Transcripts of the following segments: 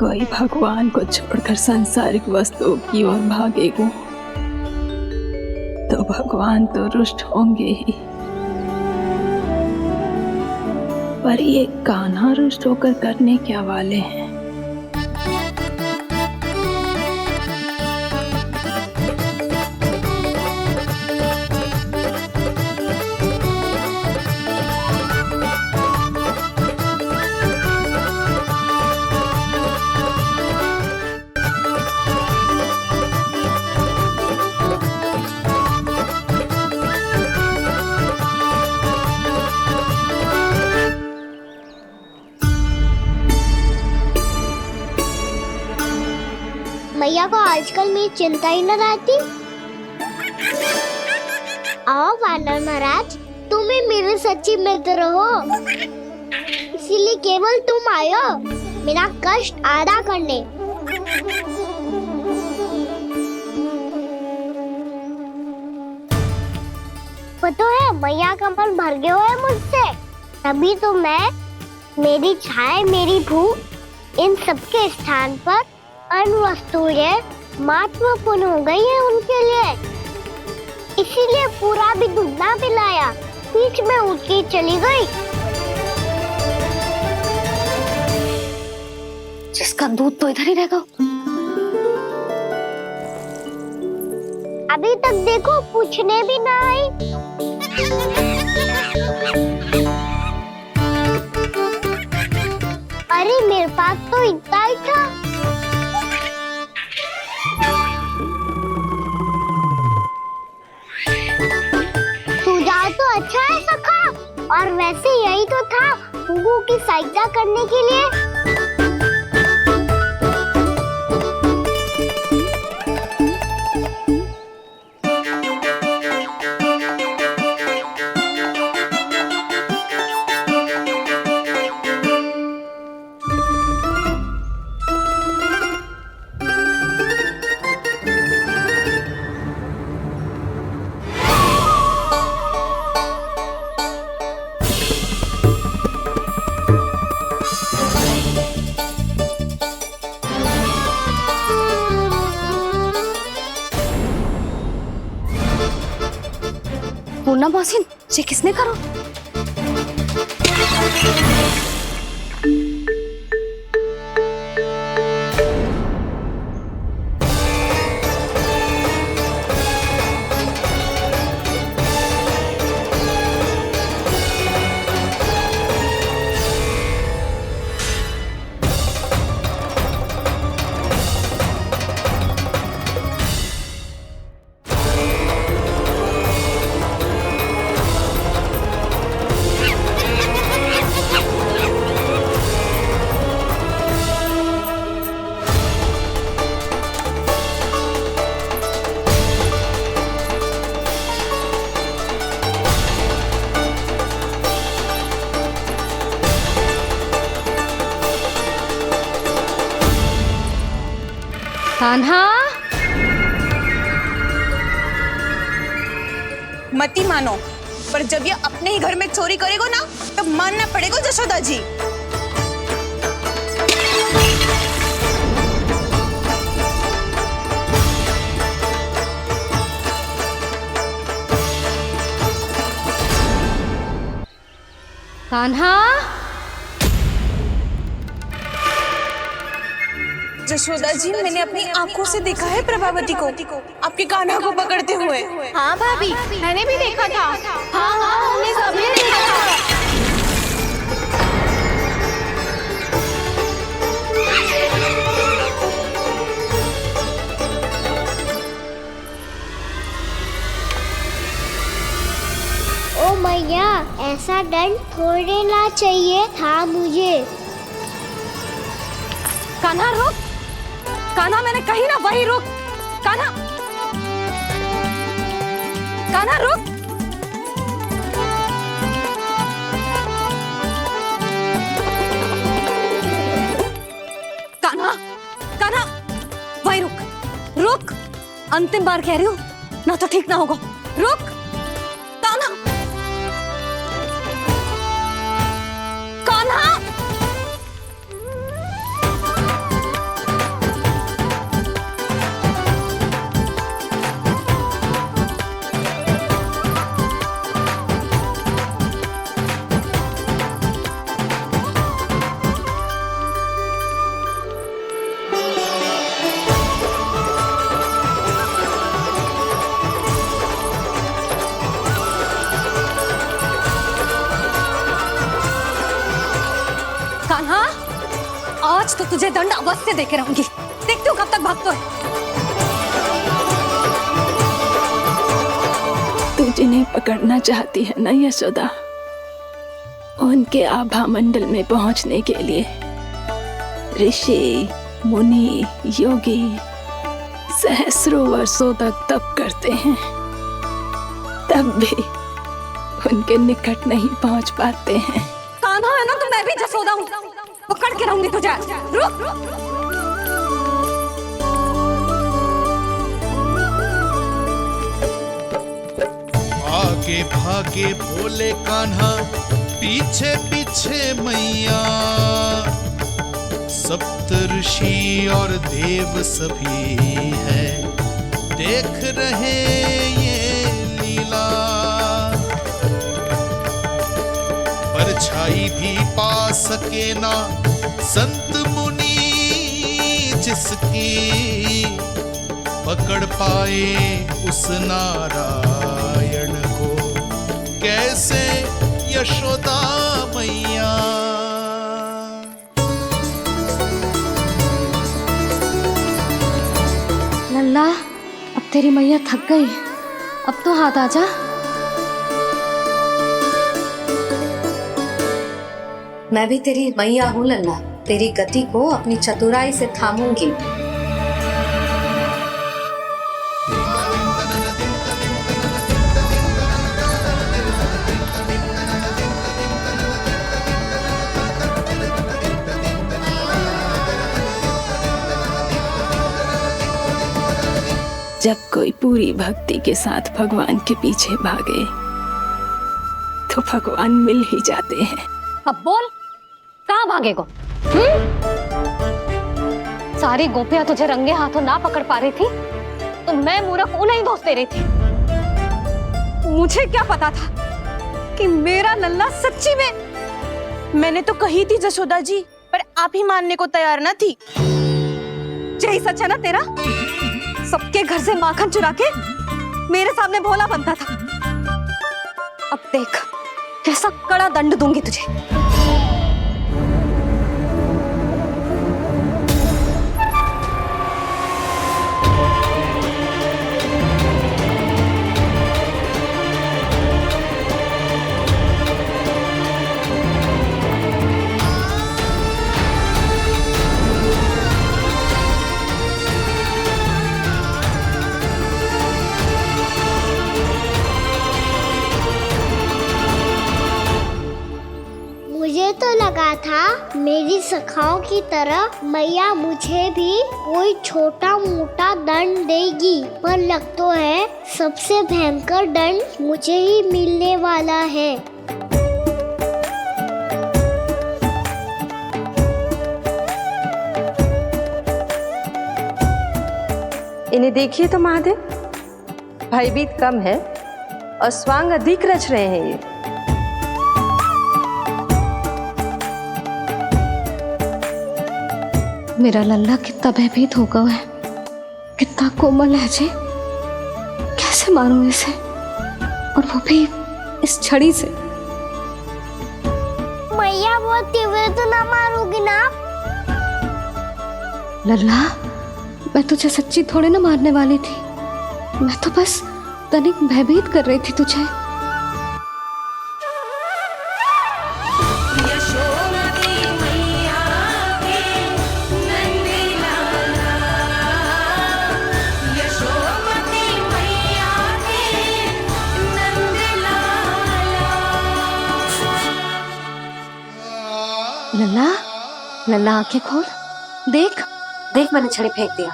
कोई भगवान को छोड़कर सांसारिक वस्तुओं की ओर भागेगा तो भगवान तो रुष्ट होंगे ही, पर ये कान्हा रुष्ट होकर करने क्या वाले हैं? मैया को आजकल मेरी चिंता ही न रहती। आओ वानर महाराज, तुम ही मेरे सच्ची मित्र हो, इसीलिए केवल तुम आयो मेरा कष्ट आधा करने। पता है मैया का मन भर गया है मुझसे, तभी तो मैं, मेरी छाया, मेरी भूख, इन सबके स्थान पर अन्य वस्तुएं महत्वपूर्ण हो गई है उनके लिए। इसीलिए पूरा भी दूध ना पिलाया, बीच में उठ के चली गई। जिसका दूध तो इधर ही रहेगा। अभी तक देखो पूछने भी ना आई। अरे मेरे पास तो इतना ही था। तो अच्छा है सखा, और वैसे यही तो था गुगु की सहायता करने के लिए। पूर्णा मौसी, ये किसने करो? कान्हा, मती मानो, पर जब ये अपने ही घर में चोरी करेगो ना, तब मानना पड़ेगा जशोदा जी। कान्हा, जशोदा जी, मैंने अपनी आंखों से देखा है प्रभावती को आपके कान्हा को पकड़ते हुए। हाँ भाभी, मैंने भी देखा था। हाँ हाँ, हमने सबने देखा था। ओ मैया, ऐसा दंड थोड़े ना चाहिए था मुझे। कान्हा रुक, कान्हा मैंने कही ना वही रुक। कान्हा, कान्हा रुक। कान्हा, कान्हा वही रुक, रुक। अंतिम बार कह रही हूँ, ना तो ठीक ना होगा। रुक कान्हा, कान्हा। आज तो तुझे दंड अवश्य देके रहूंगी। देखती हूँ कब तक भागते हो। तू जिन्हें पकड़ना चाहती है ना यशोदा, उनके आभा मंडल में पहुंचने के लिए ऋषि, मुनि, योगी सहस्रों वर्षों तक तप करते हैं, तब भी उनके निकट नहीं पहुंच पाते हैं। कान्हा है ना, तो मैं भी जसोदा हूँ, पकड़ के रहूंगी तुझे। रुक। आगे भागे बोले कान्हा, पीछे पीछे मैया, सप्तऋषि और देव सभी है, देख रहे ये लीला। परछाई भी पा सके ना संत मुनि जिसकी, पकड़ पाए उस नारायण को कैसे यशोदा मैया। लल्ला, अब तेरी मैया थक गई, अब तो हाथ आजा। मैं भी तेरी मैया हूँ लल्ला, तेरी गति को अपनी चतुराई से थामूंगी। जब कोई पूरी भक्ति के साथ भगवान के पीछे भागे तो भगवान मिल ही जाते हैं। अब बोल, कहाँ भागेगो? सारी गोपियां तुझे रंगे हाथों ना पकड़ पा रही थी तो मैं मूर्ख उन्हें ही दोष दे रही थी। मुझे क्या पता था कि मेरा लल्ला सच्ची में। मैंने तो कही थी जसोदा जी, पर आप ही मानने को तैयार ना थी। यही सच है ना तेरा? सबके घर से माखन चुरा के मेरे सामने भोला बनता था। अब देख कैसा कड़ा दंड दूंगी तुझे। मुझे तो लगा था मेरी सखाओं की तरह मैया मुझे भी कोई छोटा मोटा दंड देगी, पर लग तो है सबसे भयंकर दंड मुझे ही मिलने वाला है। इन्हें देखिए तो महादेव, भयभीत कम है और स्वांग अधिक रच रहे हैं ये। मेरा लल्ला कितना भयभीत होगा है, कितना कोमल है जी। कैसे मारूं इसे, और वो भी इस छड़ी से। मैया बहुत तीव्र तो ना मारोगी ना? लल्ला, मैं तुझे सच्ची थोड़े ना मारने वाली थी, मैं तो बस तनिक भयभीत कर रही थी तुझे। लल्ला, लल्ला आंखें खोल, देख देख मैंने छड़ी फेंक दिया।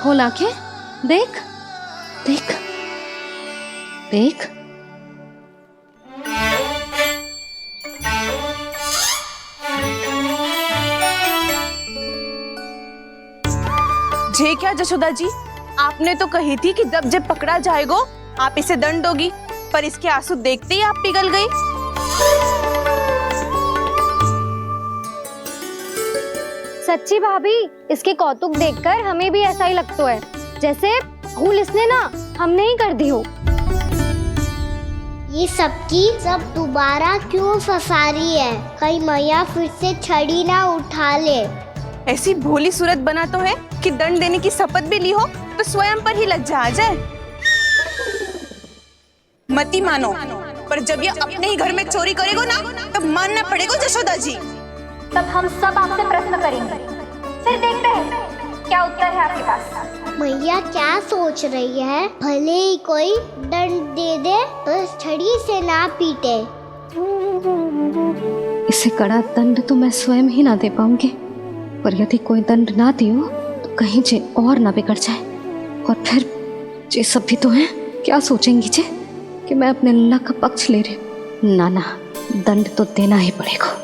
खोल आंखें, देख देख देख। जे क्या जसोदा जी, आपने तो कही थी कि जब पकड़ा जाएगा आप इसे दंड दोगी, पर इसके आंसू देखते ही आप पिघल गई। सच्ची भाभी, इसके कौतुक देखकर हमें भी ऐसा ही लगता है जैसे भूल इसने ना हमने ही कर दी हो। ये सबकी सब दोबारा क्यों फंसा रही है? कहीं मैया फिर से छड़ी ना उठा ले। ऐसी भोली सूरत बना तो है कि दंड देने की शपथ भी ली हो तो स्वयं पर ही लग जा जाए। मती मानो, पर जब ये अपने ही घर में चोरी करेगो ना तब मानना पड़ेगा जशोदा जी। तब हम सब आपसे प्रश्न करेंगे, फिर देखते हैं क्या उत्तर है आपके पास। मैया क्या सोच रही है? भले ही कोई दंड दे दे, बस छड़ी से ना पीटे। इसे कड़ा दंड तो मैं स्वयं ही ना दे पाऊंगी, पर यदि कोई दंड ना दियो तो कहीं जे और ना बिगड़ जाए, और फिर जे सब भी तो हैं, क्या सोचेंगी जे कि मैं अपने लल्ला का पक्ष ले रही हूँ। ना ना, दंड तो देना ही पड़ेगा।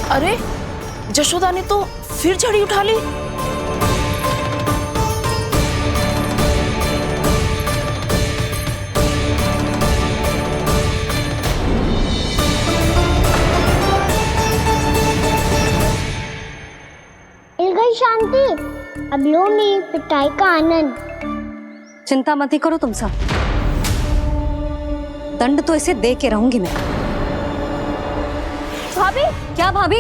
अरे जशोदा ने तो फिर छड़ी उठा ली। मिल गई शांति। अब लो मेरी पिटाई का आनंद। चिंता मत ही करो तुम सब, दंड तो इसे दे के रहूंगी मैं। भाभी, क्या भाभी?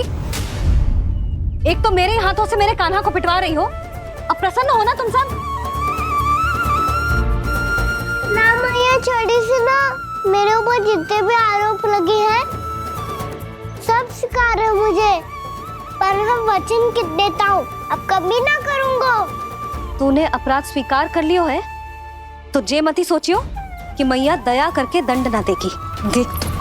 एक तो मेरे हाथों से मेरे कान्हा को पिटवा रही हो, अब प्रसन्न हो ना तुम सब? ना मैया, छड़ी से ना मेरे ऊपर जितने भी आरोप लगे हैं सब स्वीकार है मुझे, पर हम वचन देता हूँ अब कभी ना करूँगा। तूने अपराध स्वीकार कर लियो है तो जे मती सोचियो कि मैया दया करके दंड ना देगी। देख तू।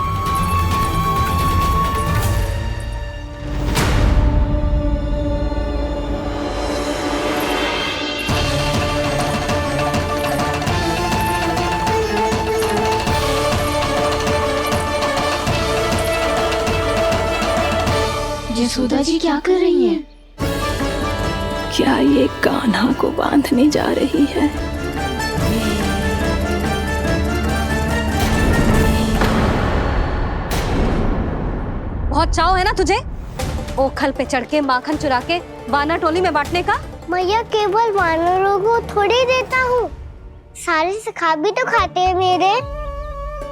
यशोदा जी क्या कर रही हैं? क्या ये कान्हा को बांधने जा रही है? बहुत चाव है ना तुझे ओखल पे चढ़ के माखन चुरा के वानर टोली में बांटने का? मैया, केवल वानरों को थोड़ी देता हूँ, सारे सखा भी तो खाते हैं मेरे।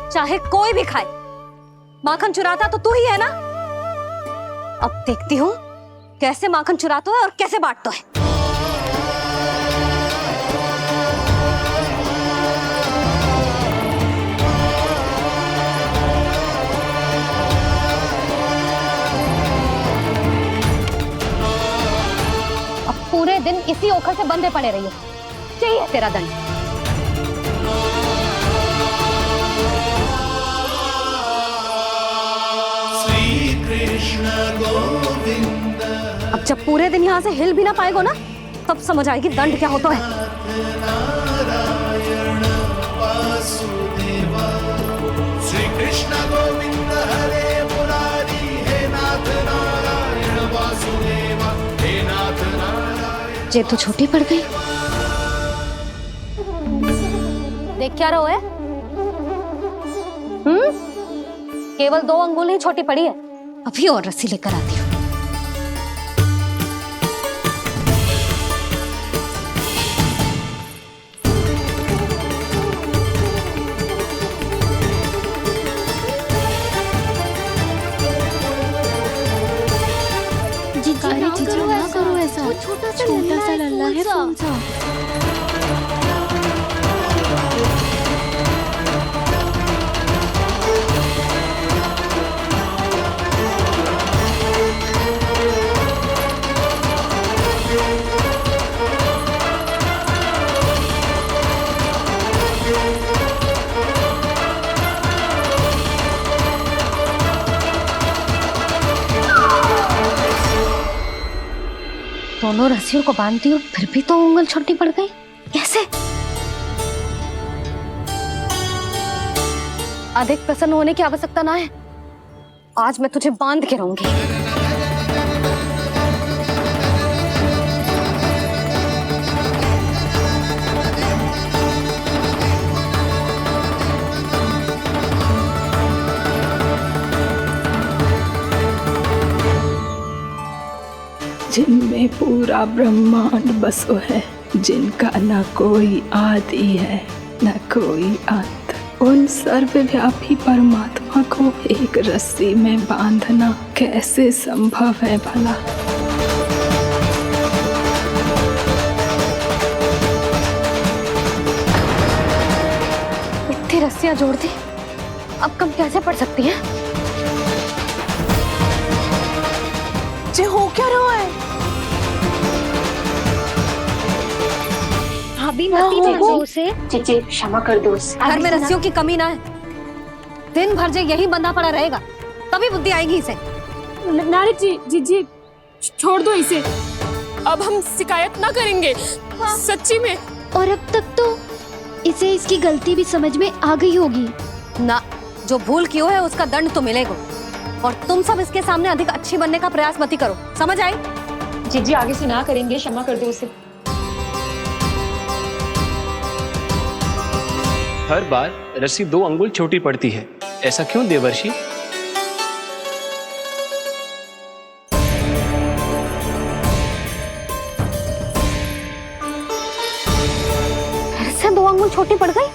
चाहे कोई भी खाए, माखन चुराता तो तू ही है ना। अब देखती हूँ कैसे माखन चुराता है और कैसे बांटता है। अब पूरे दिन इसी ओखल से बंधे पड़े रहिए, चाहिए तेरा दंड। अब जब पूरे दिन यहाँ से हिल भी ना पाएगो ना, तब समझ आएगी दंड क्या होता है। श्री कृष्ण गोविंद हरे मुरारी, हे नाथ नारायण वासुदेवा, हे नाथ नारायण। जे तो छोटी पड़ गई। देख क्या रहो है? केवल 2 अंगुल ही छोटी पड़ी है, अभी और रस्सी लेकर आती हूँ। जीजू ना करो ऐसा, छोटा सा लल्ला है, कौन सा? दोनों रस्सियों को बांधती हूँ, फिर भी तो उंगल छोटी पड़ गई। कैसे? अधिक प्रसन्न होने की आवश्यकता ना है, आज मैं तुझे बांध के रहूंगी। जिनमें पूरा ब्रह्मांड बसो है, जिनका न कोई आदि है न कोई अंत। उन सर्वव्यापी परमात्मा को एक रस्सी में बांधना कैसे संभव है भला? इतनी रस्सियां जोड़ दी, अब कम कैसे पड़ सकती हैं? जे हो क्या रहा है? भाभी मती चलो से जीजी क्षमा कर दो उसे। घर में रस्सियों की कमी ना है। दिन भर जो यही बंधा पड़ा रहेगा तभी बुद्धि आएगी इसे। नारी जी जीजी छोड़ दो इसे, अब हम शिकायत ना करेंगे। सच्ची में। और अब तक तो इसे इसकी गलती भी समझ में आ गई होगी ना। जो भूल की है उसका दंड तो मिलेगा, और तुम सब इसके सामने अधिक अच्छी बनने का प्रयास मत करो, समझ आई? जीजी आगे से ना करेंगे, क्षमा कर दो उसे। हर बार रस्सी 2 अंगुल छोटी पड़ती है, ऐसा क्यों देवर्षि? फिर से 2 अंगुल छोटी पड़ गई?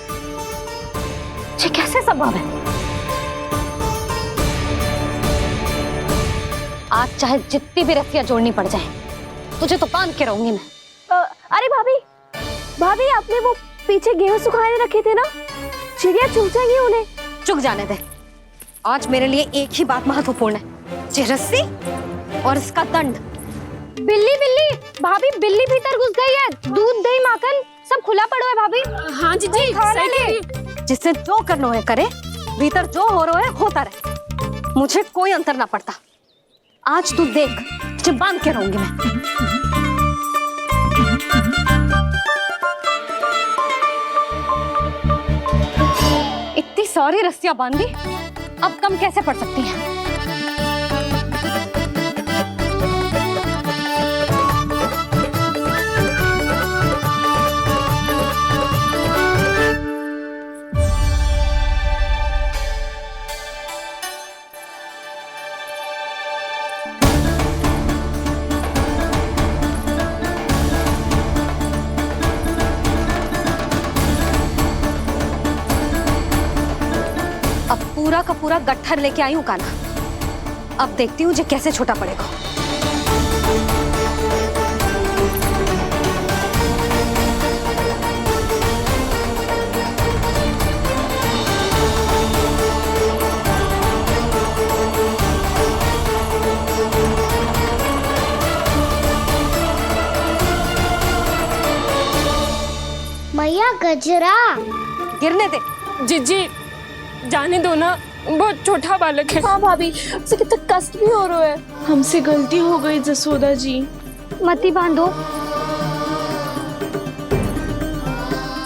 ये कैसे संभव है? आज चाहे जितनी भी रस्सियां जोड़नी पड़ जाए, तुझे तो बांध के रहूंगी मैं। अरे भाभी भाभी आपने वो पीछे गेहूं सुखाने रखे थे ना, चिड़िया चुग जाएंगी उन्हें। चुक जाने दे। आज मेरे लिए एक ही बात महत्वपूर्ण है, ये रस्सी और इसका दंड। बिल्ली बिल्ली भाभी, बिल्ली भीतर घुस गई है। दूध दही माखन सब खुला पड़ा है भाभी। हाँ जीजी सही कह रही है। जिससे जो करना है करे, भीतर जो हो रहा है होता रहे, मुझे कोई अंतर ना पड़ता। आज तू देख, तुझे बांध के रहूंगी मैं। इतनी सारी रस्सियां बांधी, अब कम कैसे पड़ सकती हैं? पूरा का पूरा गट्ठर लेके आई हूं काना। अब देखती हूँ जे कैसे छोटा पड़ेगा। मैया गजरा गिरने दे। जीजी जाने दो ना, बहुत छोटा बालक है। हाँ भाभी, उसे कितना कष्ट भी हो रहा है। हमसे गलती हो गई जसोदा जी। मती बांधो।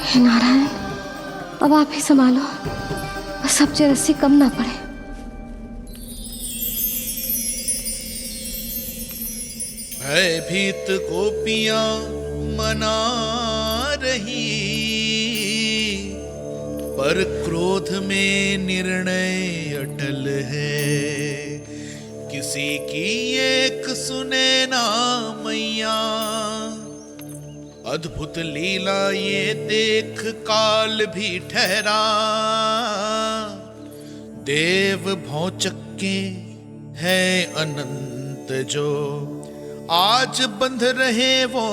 हे नारायण, अब आप ही संभालो, बस अब जे रस्सी कम ना पड़े। भयभीत गोपियां मना रही, पर क्रोध में निर्णय अटल है। किसी की एक सुने ना मैया, अद्भुत लीला ये देख काल भी ठहरा। देव भौचक्के है अनंत जो, आज बंध रहे वो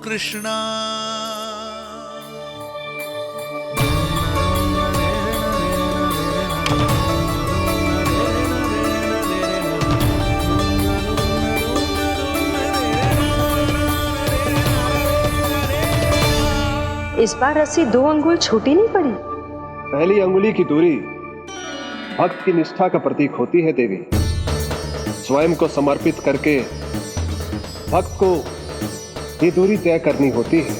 कृष्णा। इस बार रस्सी 2 अंगुल छोटी नहीं पड़ी। पहली अंगुली की दूरी भक्त की निष्ठा का प्रतीक होती है देवी। स्वयं को समर्पित करके भक्त को ये दूरी तय करनी होती है।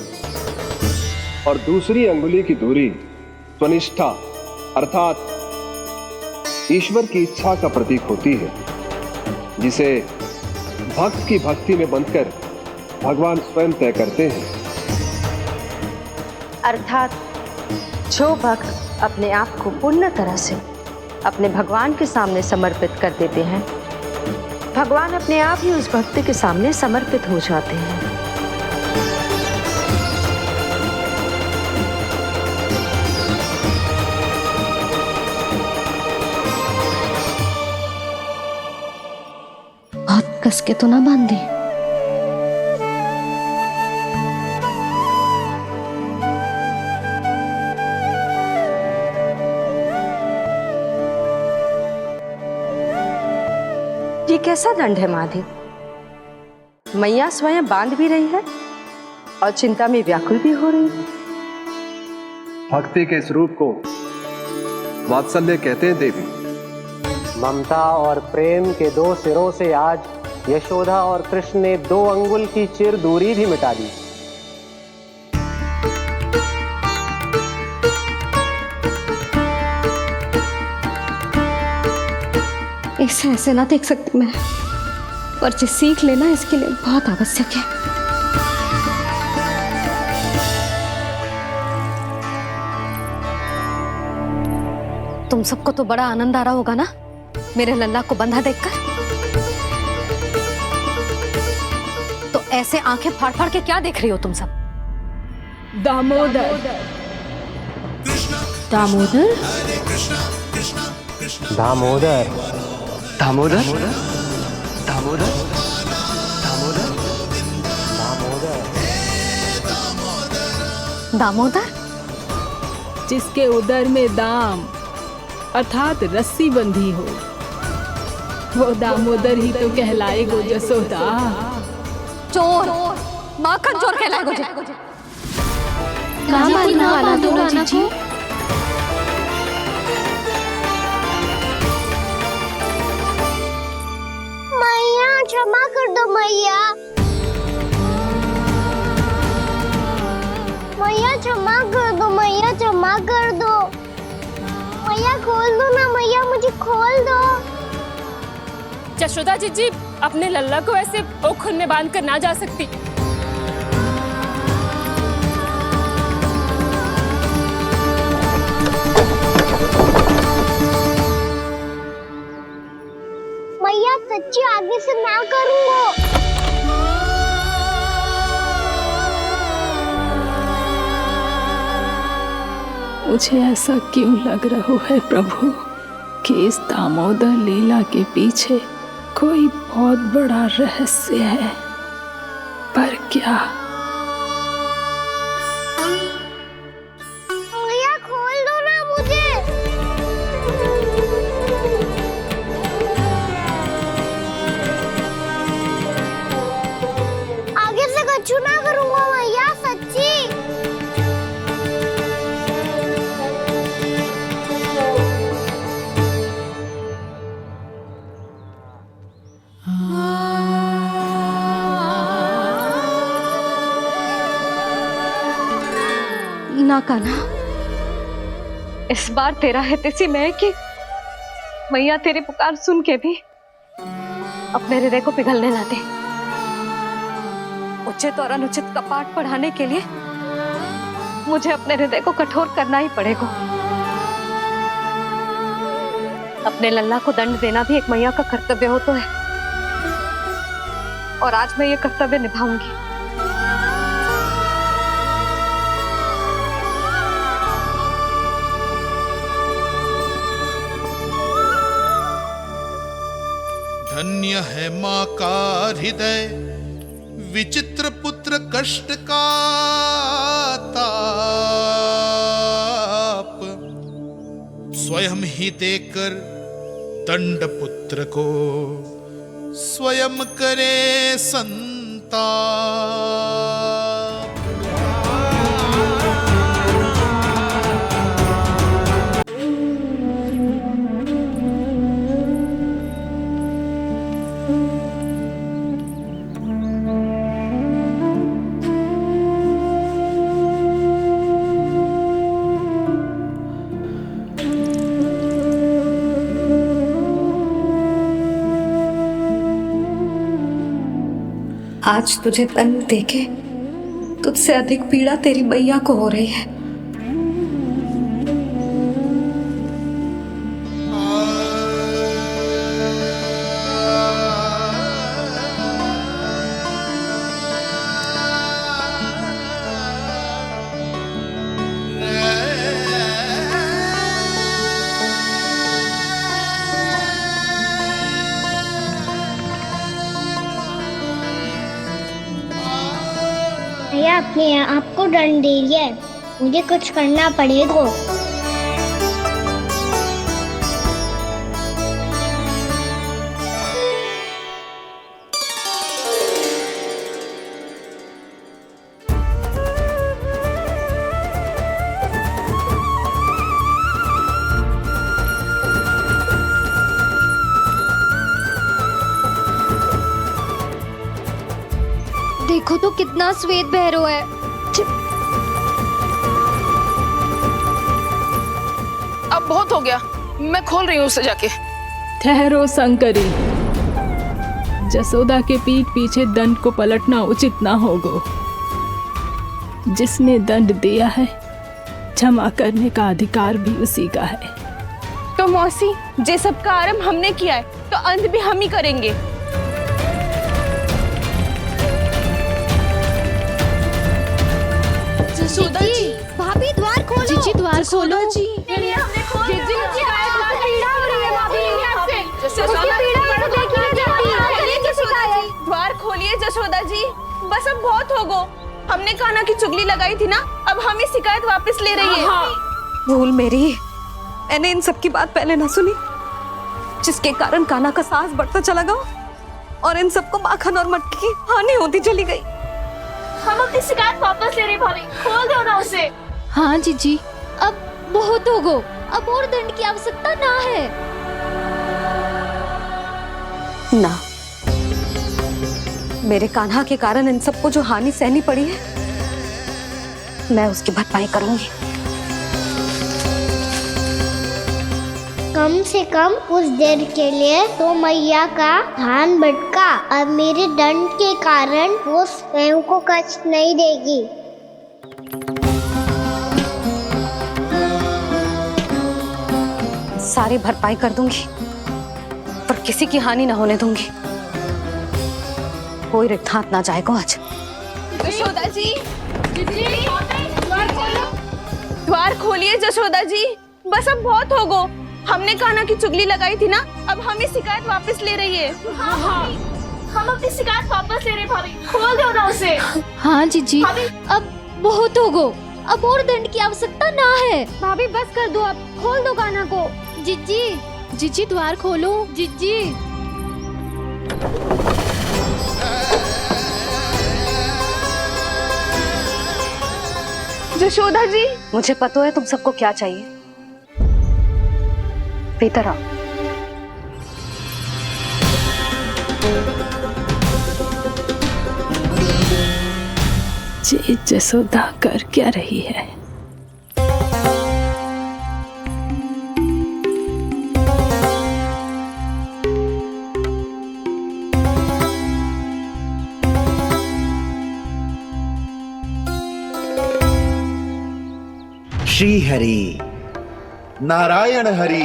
और दूसरी अंगुली की दूरी स्वनिष्ठा अर्थात ईश्वर की इच्छा का प्रतीक होती है, जिसे भक्त की भक्ति में बंधकर भगवान स्वयं तय करते हैं। अर्थात जो भक्त अपने आप को पूर्ण तरह से अपने भगवान के सामने समर्पित कर देते हैं, भगवान अपने आप ही उस भक्त के सामने समर्पित हो जाते हैं। बहुत कस के तो ना बांधी। ये कैसा दंड है महादेव? मैया स्वयं बांध भी रही है और चिंता में व्याकुल भी हो रही है। भक्ति के इस रूप को वात्सल्य कहते हैं देवी। ममता और प्रेम के दो सिरों से आज यशोदा और कृष्ण ने 2 अंगुल की चिर दूरी भी मिटा दी। ऐसे ऐसे ना देख सकती मैं, पर जो सीख लेना इसके लिए बहुत आवश्यक है। तुम सबको तो बड़ा आनंद आ रहा होगा ना मेरे लल्ला को बंधा देखकर। तो ऐसे आंखें फाड़ फाड़ के क्या देख रही हो तुम सब? दामोदर। दामोदर? दामोदर। दामोदर दामोदर दामोदर दामोदर? जिसके उदर में दाम अर्थात रस्सी बंधी हो, वो दामोदर ही तो कहलाएगो जसोदा। चोर, माखन चोर कहलाएगो जे। मैया क्षमा कर दो मैया। मैया क्षमा कर दो, मैया क्षमा कर दो। मैया खोल दो ना मैया, मुझे खोल दो। जशोदा जी अपने लल्ला को ऐसे ओखुन में बांध कर ना जा सकती। मैया सच्ची आगे से ना करूंगा। मुझे ऐसा क्यों लग रहा है प्रभु कि इस दामोदर लीला के पीछे कोई बहुत बड़ा रहस्य है, पर क्या? मैया खोल दो ना मुझे। आगे से कछु ना करूंगा मैया, सच्ची। ना कान्हा, इस बार तेरा है तेसी मैं कि मैया तेरी पुकार सुन के भी अपने हृदय को पिघलने ना दे। उचित और अनुचित का पाठ पढ़ाने के लिए मुझे अपने हृदय को कठोर करना ही पड़ेगा। अपने लल्ला को दंड देना भी एक मैया का कर्तव्य हो तो है, और आज मैं ये कर्तव्य निभाऊंगी। धन्य है माँ का हृदय, विचित्र पुत्र कष्ट का ताप, स्वयं ही देकर दंड पुत्र को स्वयं करे संताप। आज तुझे दंड देके तुझसे अधिक पीड़ा तेरी मैया को हो रही है। अपने आप को दंड दे रही है, मुझे कुछ करना पड़ेगा। देखो तो कितना श्वेत भैरव है। अब बहुत हो गया, मैं खोल रही हूँ उसे जाके। ठहरो शंकरी, जसोदा के पीठ पीछे दंड को पलटना उचित ना होगा। जिसने दंड दिया है, क्षमा करने का अधिकार भी उसी का है। तो मौसी, जे सब का आरंभ हमने किया है, तो अंत भी हम ही करेंगे। जसोदा जी, भाभी द्वार खोलो। जीजी द्वार खोलो। जी द्वार खोलिए जसोदा जी, बस अब बहुत हो गो। हमने कान्हा की चुगली लगाई थी ना, अब हम ये शिकायत वापस ले रही है। भूल मेरी, मैंने इन सब की बात पहले ना सुनी, जिसके कारण कान्हा का साहस बढ़ता चला गया और इन सबको माखन और मटकी की हानि होती चली गई। हम अपनी शिकायत वापस ले रहे भाभी, खोल दो ना उसे। हाँ जीजी, अब बहुत हो गो, अब और दंड की आवश्यकता ना है। ना, मेरे कान्हा के कारण इन सबको जो हानि सहनी पड़ी है, मैं उसकी भरपाई करूंगी। कम से कम उस देर के लिए तो मैया का ध्यान भटका, अब मेरे दंड के कारण वो स्वयं को कष्ट नहीं देगी। सारी भरपाई कर दूंगी, पर किसी की हानि ना होने दूंगी। कोई रिक्त हाथ ना जाएगा आज। जसोदा जी, द्वार खोलिए जसोदा जी, बस अब बहुत हो गो। हमने कान्हा की चुगली लगाई थी ना, अब हम ये शिकायत वापस ले रही है। हम अपनी शिकायत वापस ले रहे भाभी, खोल दो ना उसे। हाँ जीजी, अब बहुत हो गो, अब और दंड की आवश्यकता ना है। भाभी बस कर दो, अब खोल दो कान्हा को। जीजी, जीजी द्वार खोलो। जीजी, जसोदा जी, मुझे पता है तुम सबको क्या चाहिए। भीतर आओ। जी जसोदा कर क्या रही है? श्री हरि नारायण हरि।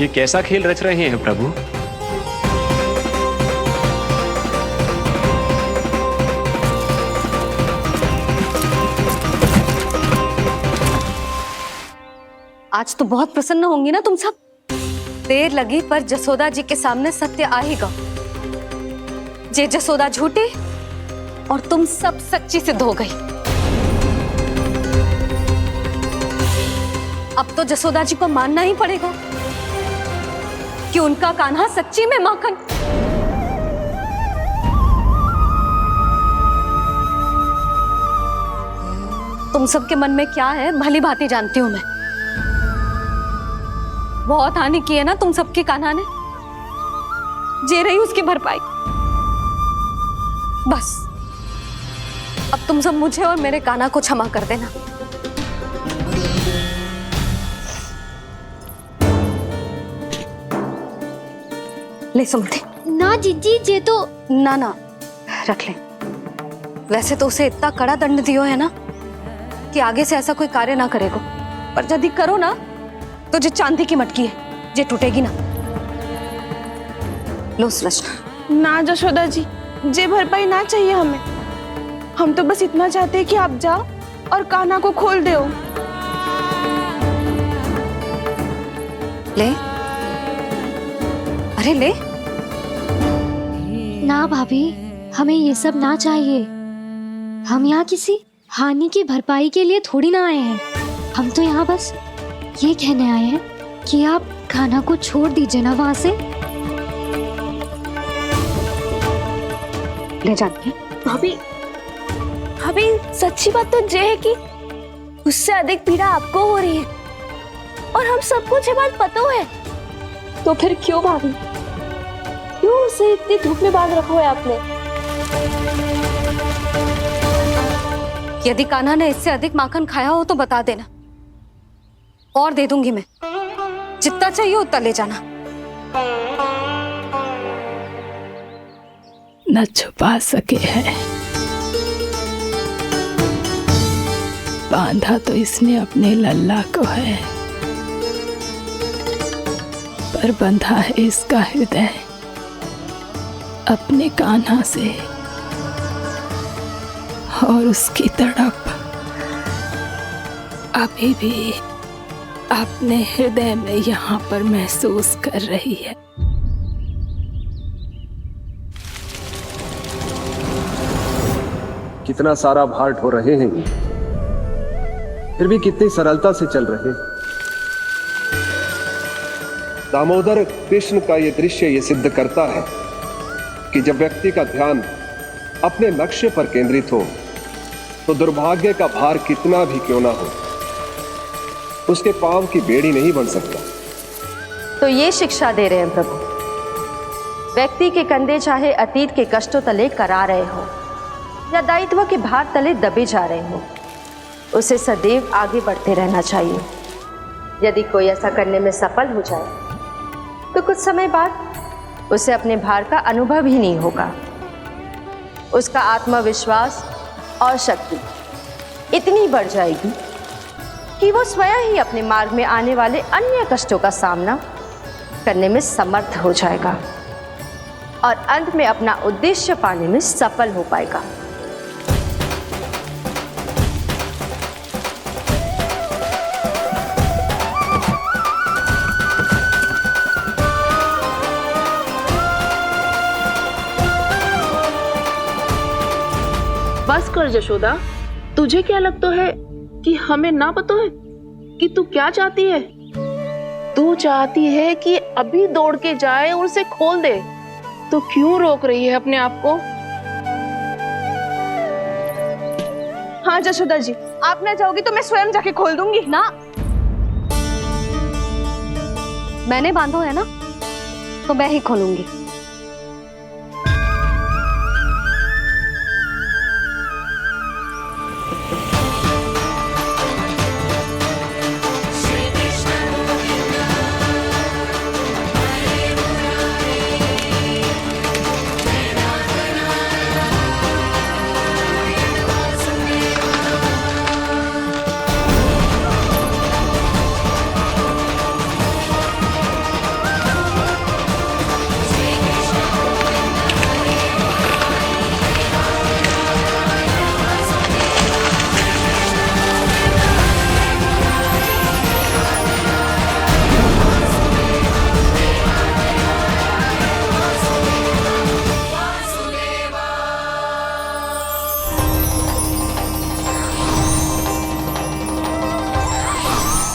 ये कैसा खेल रच रहे हैं प्रभु? आज तो बहुत प्रसन्न होंगी ना तुम सब। देर लगी पर जसोदा जी के सामने सत्य आएगा। जे जसोदा झूठी और तुम सब सच्ची सिद्ध हो गई। अब तो जसोदा जी को मानना ही पड़ेगा कि उनका कान्हा सच्ची में माखन। तुम सबके मन में क्या है भली भांति जानती हूं मैं। बहुत हानि की है ना तुम सबके कान्हा ने, जे रही उसकी भरपाई। बस अब तुम सब मुझे और मेरे कान्हा को क्षमा कर देना। ले सुमति। ना जीजी, जे तो ना ना रख ले। वैसे तो उसे इतना कड़ा दंड दियो है ना कि आगे से ऐसा कोई कार्य ना करेगा, पर यदि करो ना तो जो चांदी की मटकी है जे टूटेगी ना। लो सुरज। ना जशोदा जी, जे भरपाई ना चाहिए हमें। हम तो बस इतना चाहते हैं कि आप जाओ और कान्हा को खोल दो। ले, अरे ले। ना भाभी, हमें ये सब ना चाहिए। हम यहाँ किसी हानि की भरपाई के लिए थोड़ी ना आए हैं। हम तो यहाँ बस ये कहने आए हैं कि आप कान्हा को छोड़ दीजिए ना वहां से। ले जाती भाभी, भाभी सच्ची बात तो ये है कि उससे अधिक पीड़ा आपको हो रही है और हम सबको ये बात पता है। तो फिर क्यों भाभी, क्यों उसे इतनी धूप में बांध रखा है आपने? यदि कान्हा ने इससे अधिक माखन खाया हो तो बता देना, और दे दूंगी मैं। जितना चाहिए उतना ले जाना। न छुपा सके है, बांधा तो इसने अपने लल्ला को है, पर बंधा है इसका हृदय अपने कान्हा से, और उसकी तड़प अभी भी अपने हृदय में यहाँ पर महसूस कर रही है। कितना सारा भार ढो रहे हैं, फिर भी कितनी सरलता से चल रहे हैं। दामोदर कृष्ण का यह दृश्य ये सिद्ध करता है कि जब व्यक्ति का ध्यान अपने लक्ष्य पर केंद्रित हो तो दुर्भाग्य का भार कितना भी क्यों ना हो, उसके पांव की बेड़ी नहीं बन सकता। तो ये शिक्षा दे रहे हैं प्रभु। व्यक्ति के कंधे चाहे अतीत के कष्टों तले करा रहे हो या दायित्व के भार तले दबे जा रहे हो, उसे सदैव आगे बढ़ते रहना चाहिए। यदि कोई ऐसा करने में सफल हो जाए तो कुछ समय बाद उसे अपने भार का अनुभव ही नहीं होगा। उसका आत्मविश्वास और शक्ति इतनी बढ़ जाएगी कि वो स्वयं ही अपने मार्ग में आने वाले अन्य कष्टों का सामना करने में समर्थ हो जाएगा और अंत में अपना उद्देश्य पाने में सफल हो पाएगा। बस कर जशोदा, तुझे क्या लगता है कि हमें ना पता है कि तू क्या चाहती है? तू चाहती है कि अभी दौड़ के जाए और उसे खोल दे, तो क्यों रोक रही है अपने आप को? हाँ जशोदा जी, आप ना जाओगी तो मैं स्वयं जाके खोल दूंगी। ना, मैंने बांधो है ना, तो मैं ही खोलूंगी।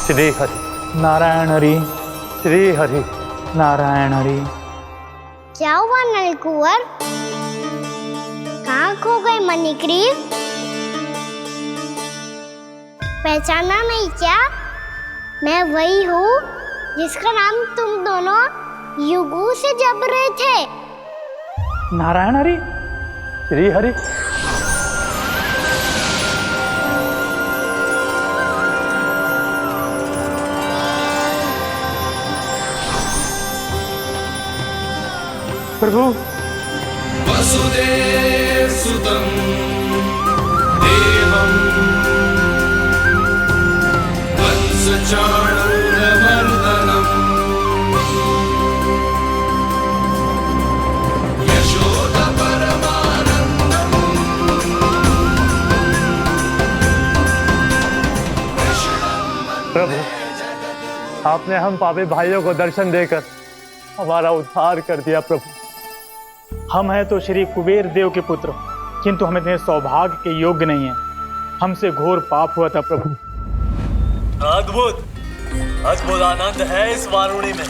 श्री हरि नारायण हरि, श्री हरि नारायण हरि। क्या हुआ नलकुंवर? कहाँ खो गए मणिग्रीव? पहचाना नहीं क्या? मैं वही हूँ जिसका नाम तुम दोनों युगों से जप रहे थे। नारायण हरि, श्री हरि। प्रभु, वसुदेव सुतं देवं वंश चाणूरमर्दनम् आपने हम पापी भाइयों को दर्शन देकर हमारा उद्धार कर दिया प्रभु। हम हैं तो श्री कुबेर देव के पुत्र, किंतु हम इतने सौभाग्य के योग्य नहीं हैं। हमसे घोर पाप हुआ था प्रभु। अद्भुत अद्भुत आनंद है इस वारुणी में।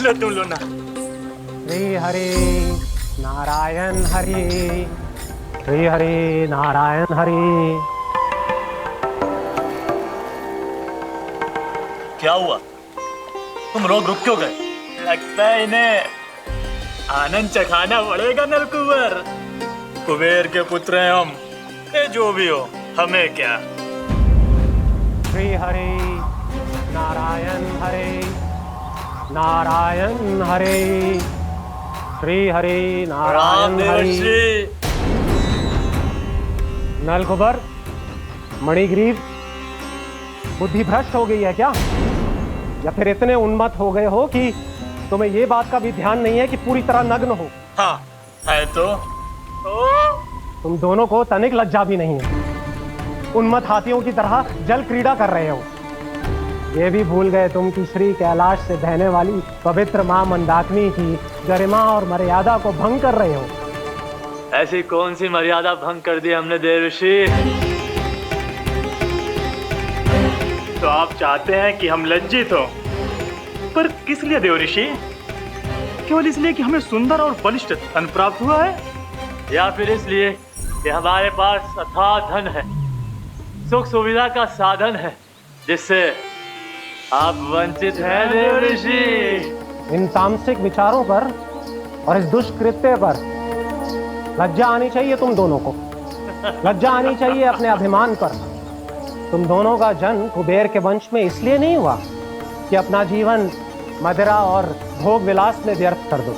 लो तुम लो ना। श्री हरि नारायण हरि, श्री हरि नारायण हरि। क्या हुआ? तुम रोग रुक क्यों गए? लगता है इन्हें आनंद चखाना पड़ेगा नलकुबर। कुबेर के पुत्र हैं हम, ये जो भी हो हमें क्या। श्री हरि नारायण हरि, नारायण हरि, श्री हरि नारायण हरि। नलकुबर, मणिग्रीव, बुद्धि भ्रष्ट हो गई है क्या? या फिर इतने उन्मत्त हो गए हो कि तुम्हें ये बात का भी ध्यान नहीं है कि पूरी तरह नग्न हो? हाँ है तो तुम दोनों को तनिक लज्जा भी नहीं है। उन्मत्त हाथियों की तरह जल क्रीड़ा कर रहे हो। ये भी भूल गए तुम कि श्री कैलाश से बहने वाली पवित्र मां मंदाकिनी की गरिमा और मर्यादा को भंग कर रहे हो। ऐसी कौन सी मर्यादा भंग कर दी हमने देवर्षि? तो आप चाहते हैं कि हम लज्जित हो, पर किस लिए देवर्षि? केवल इसलिए कि हमें सुंदर और बलिष्ठ धन प्राप्त हुआ है, या फिर इसलिए कि हमारे पास अथाह धन है, सुख सुविधा का साधन है, जिससे आप वंचित हैं देवर्षि? इन तामसिक विचारों पर और इस दुष्कृत्य पर लज्जा आनी चाहिए तुम दोनों को। लज्जा आनी चाहिए अपने अभिमान पर। तुम दोनों का जन्म कुबेर के वंश में इसलिए नहीं हुआ कि अपना जीवन मदिरा और भोग विलास में व्यर्थ कर दो।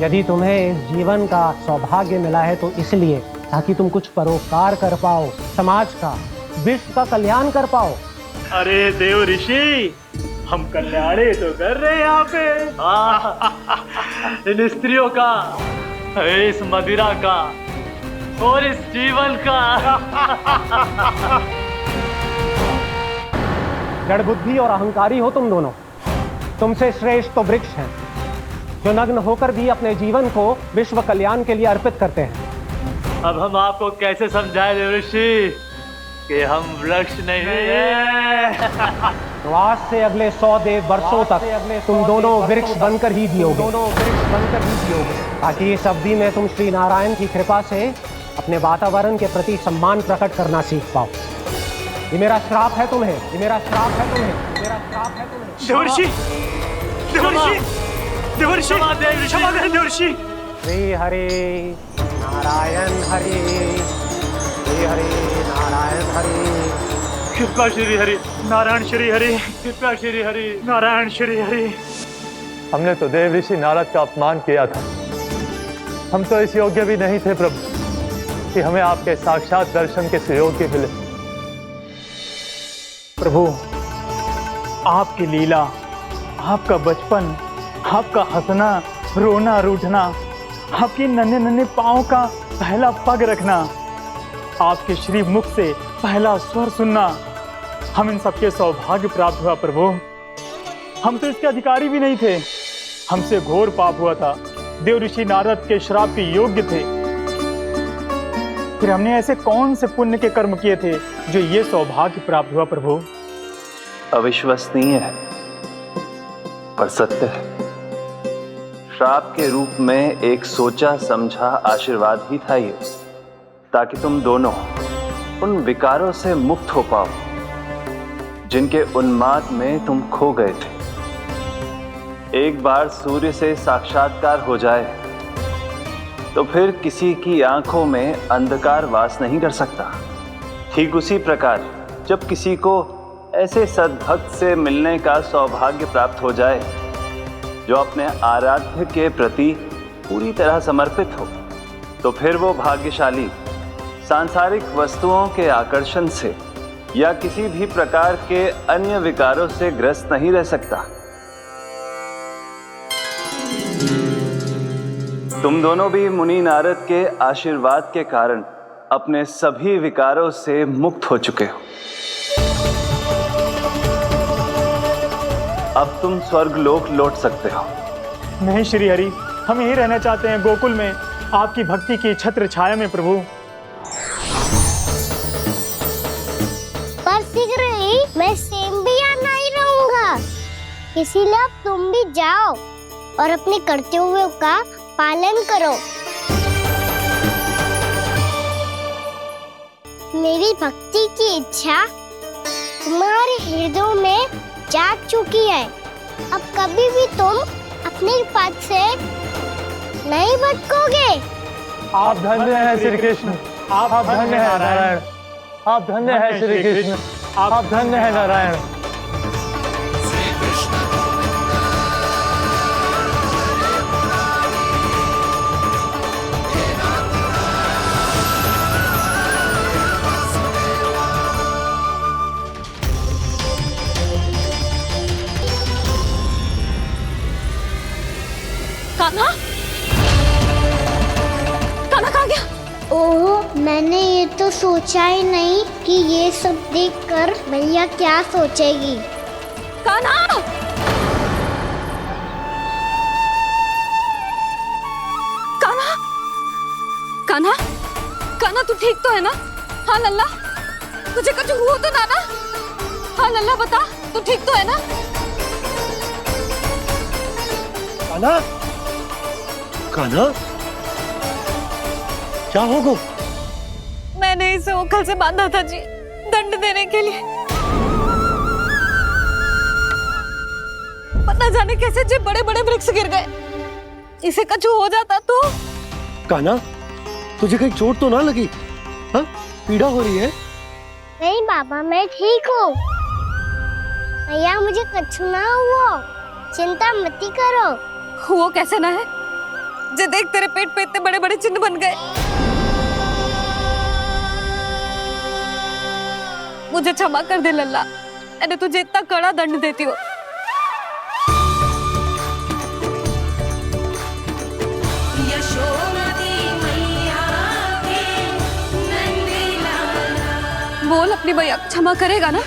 यदि तुम्हें इस जीवन का सौभाग्य मिला है तो इसलिए ताकि तुम कुछ परोपकार कर पाओ, समाज का, विश्व का कल्याण कर पाओ। अरे देव ऋषि, हम कल्याणी तो कर रहे हैं यहाँ पे। इन स्त्रियों का, इस मदिरा का और इस जीवन का। जड़ बुद्धि और अहंकारी हो तुम दोनों। तुमसे श्रेष्ठ तो वृक्ष हैं, जो नग्न होकर भी अपने जीवन को विश्व कल्याण के लिए अर्पित करते हैं। अब हम आपको कैसे समझाएं देवर्षि कि हम वृक्ष नहीं हैं? तो आज से अगले 100 वर्षों तक तुम दोनों वृक्ष बनकर ही जियोगे, ताकि इस अवधि में तुम श्री नारायण की कृपा से अपने वातावरण के प्रति सम्मान प्रकट करना सीख पाओ। ये मेरा श्राप है तुम्हें, ये मेरा श्राप है तुम्हें, मेरा श्राप है तुम्हें। देवर्षि, देवर्षि, देवर्षि, क्षमा करें देवर्षि। श्री हरि नारायण हरि, श्री हरि नारायण हरि। कृपा श्री हरि नारायण श्री हरि, कृपा श्री हरि नारायण श्री हरि। हमने तो देव ऋषि नारद का अपमान किया था। हम तो इस योग्य भी नहीं थे प्रभु कि हमें आपके साक्षात दर्शन के सुयोग्य मिले। प्रभु, आपकी लीला, आपका बचपन, आपका हंसना, रोना, रूठना, आपके नन्हे नन्हे पाँव का पहला पग रखना, आपके श्री मुख से पहला स्वर सुनना, हम इन सबके सौभाग्य प्राप्त हुआ प्रभु। हम तो इसके अधिकारी भी नहीं थे। हमसे घोर पाप हुआ था, देव ऋषि नारद के श्राप के योग्य थे। फिर हमने ऐसे कौन से पुण्य के कर्म किए थे जो ये सौभाग्य प्राप्त हुआ प्रभु? अविश्वसनीय है पर सत्य है। श्राप के रूप में एक सोचा समझा आशीर्वाद ही था ये, ताकि तुम दोनों उन विकारों से मुक्त हो पाओ जिनके उन्माद में तुम खो गए थे। एक बार सूर्य से साक्षात्कार हो जाए तो फिर किसी की आंखों में अंधकार वास नहीं कर सकता। ठीक उसी प्रकार जब किसी को ऐसे सद्भक्त से मिलने का सौभाग्य प्राप्त हो जाए जो अपने आराध्य के प्रति पूरी तरह समर्पित हो, तो फिर वो भाग्यशाली सांसारिक वस्तुओं के आकर्षण से या किसी भी प्रकार के अन्य विकारों से ग्रस्त नहीं रह सकता। तुम दोनों भी मुनि नारद के आशीर्वाद के कारण अपने सभी विकारों से मुक्त हो चुके हो। अब तुम स्वर्गलोक लौट सकते हो। नहीं श्री हरि, हम यहीं रहना चाहते हैं, गोकुल में, आपकी भक्ति की छत्र छाया में प्रभु। पर शीघ्र ही मैं सेम्बिया नहीं रहूंगा, इसीलिए अब तुम भी जाओ और अपने कर्तव्यों का पालन करो। मेरी भक्ति की इच्छा तुम्हारे हृदय में जाग चुकी है। अब कभी भी तुम अपने पद से नहीं भटकोगे। आप धन्य हैं श्री कृष्ण, आप धन्य हैं नारायण, आप धन्य हैं श्री कृष्ण, आप धन्य हैं नारायण। कान्हा, कान्हा कहाँ गया? ओह, मैंने ये तो सोचा ही नहीं कि ये सब देखकर भैया क्या सोचेगी। कान्हा! कान्हा! कान्हा! कान्हा तू ठीक तो है ना? हाँ लल्ला, तुझे कुछ हुआ तो ना? हाँ लल्ला बता, तू ठीक तो है ना? कान्हा, कान्हा, क्या होगा? मैंने इसे ओखल से बांधा था जी, दंड देने के लिए। पता जाने कैसे जे बड़े बड़े वृक्ष गिर गए, इसे कुछ हो जाता तो। कान्हा, तुझे कहीं चोट तो ना लगी? हाँ, पीड़ा हो रही है? नहीं बाबा, मैं ठीक हूँ। भैया मुझे कुछ ना हुआ, चिंता मत करो। वो कैसे ना है, जे देख तेरे पेट पे इतने बड़े बड़े चिन्ह बन गए। मुझे क्षमा कर दे लल्ला, मैंने तुझे इतना कड़ा दंड देती हो। बोल अपनी भैया क्षमा करेगा ना?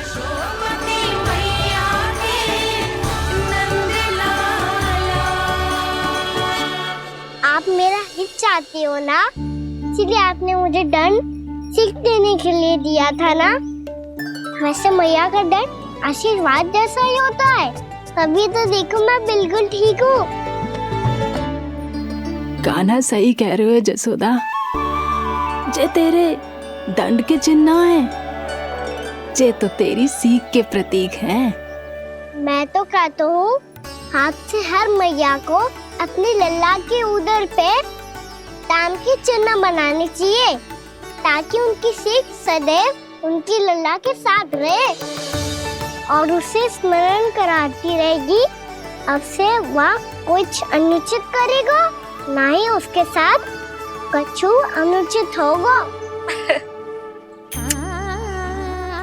आप मेरा हित चाहते हो ना, इसलिए आपने मुझे दंड सीख देने के लिए दिया था ना। वैसे मैया का दंड आशीर्वाद जैसा ही होता है, तभी तो देखो मैं बिल्कुल ठीक हूँ। कान्हा सही कह रहे हो जसोदा, जे तेरे दंड के चिन्ह है, जे तो तेरी सीख के प्रतीक हैं। मैं तो कहता हूँ, हाथ से हर मैया को अपनी लल्ला के उदर पे ताम के चिन्ह बनाने चाहिए, ताकि उनकी सीख सदैव उनकी लल्ला के साथ रहे और उसे स्मरण कराती रहेगी। अब से वह कुछ अनुचित करेगा, ना ही उसके साथ कछु अनुचित होगा।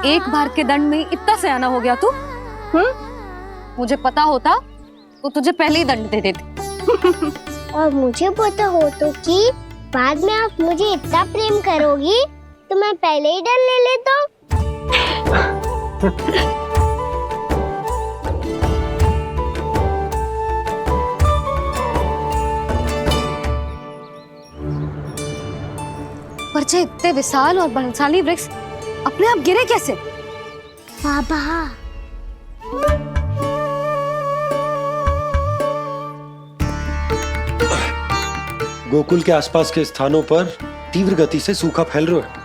एक बार के दंड में इतना सयाना हो गया तू? मुझे पता होता तो तुझे पहले ही दंड दे देती। और मुझे पता हो तो कि बाद में आप मुझे इतना प्रेम करोगी तो मैं पहले ही दंड ले लेता हूँ। पर जे इतने विशाल और बलशाली वृक्ष अपने आप गिरे कैसे? बाबा, गोकुल के आसपास के स्थानों पर तीव्र गति से सूखा फैल रहा है।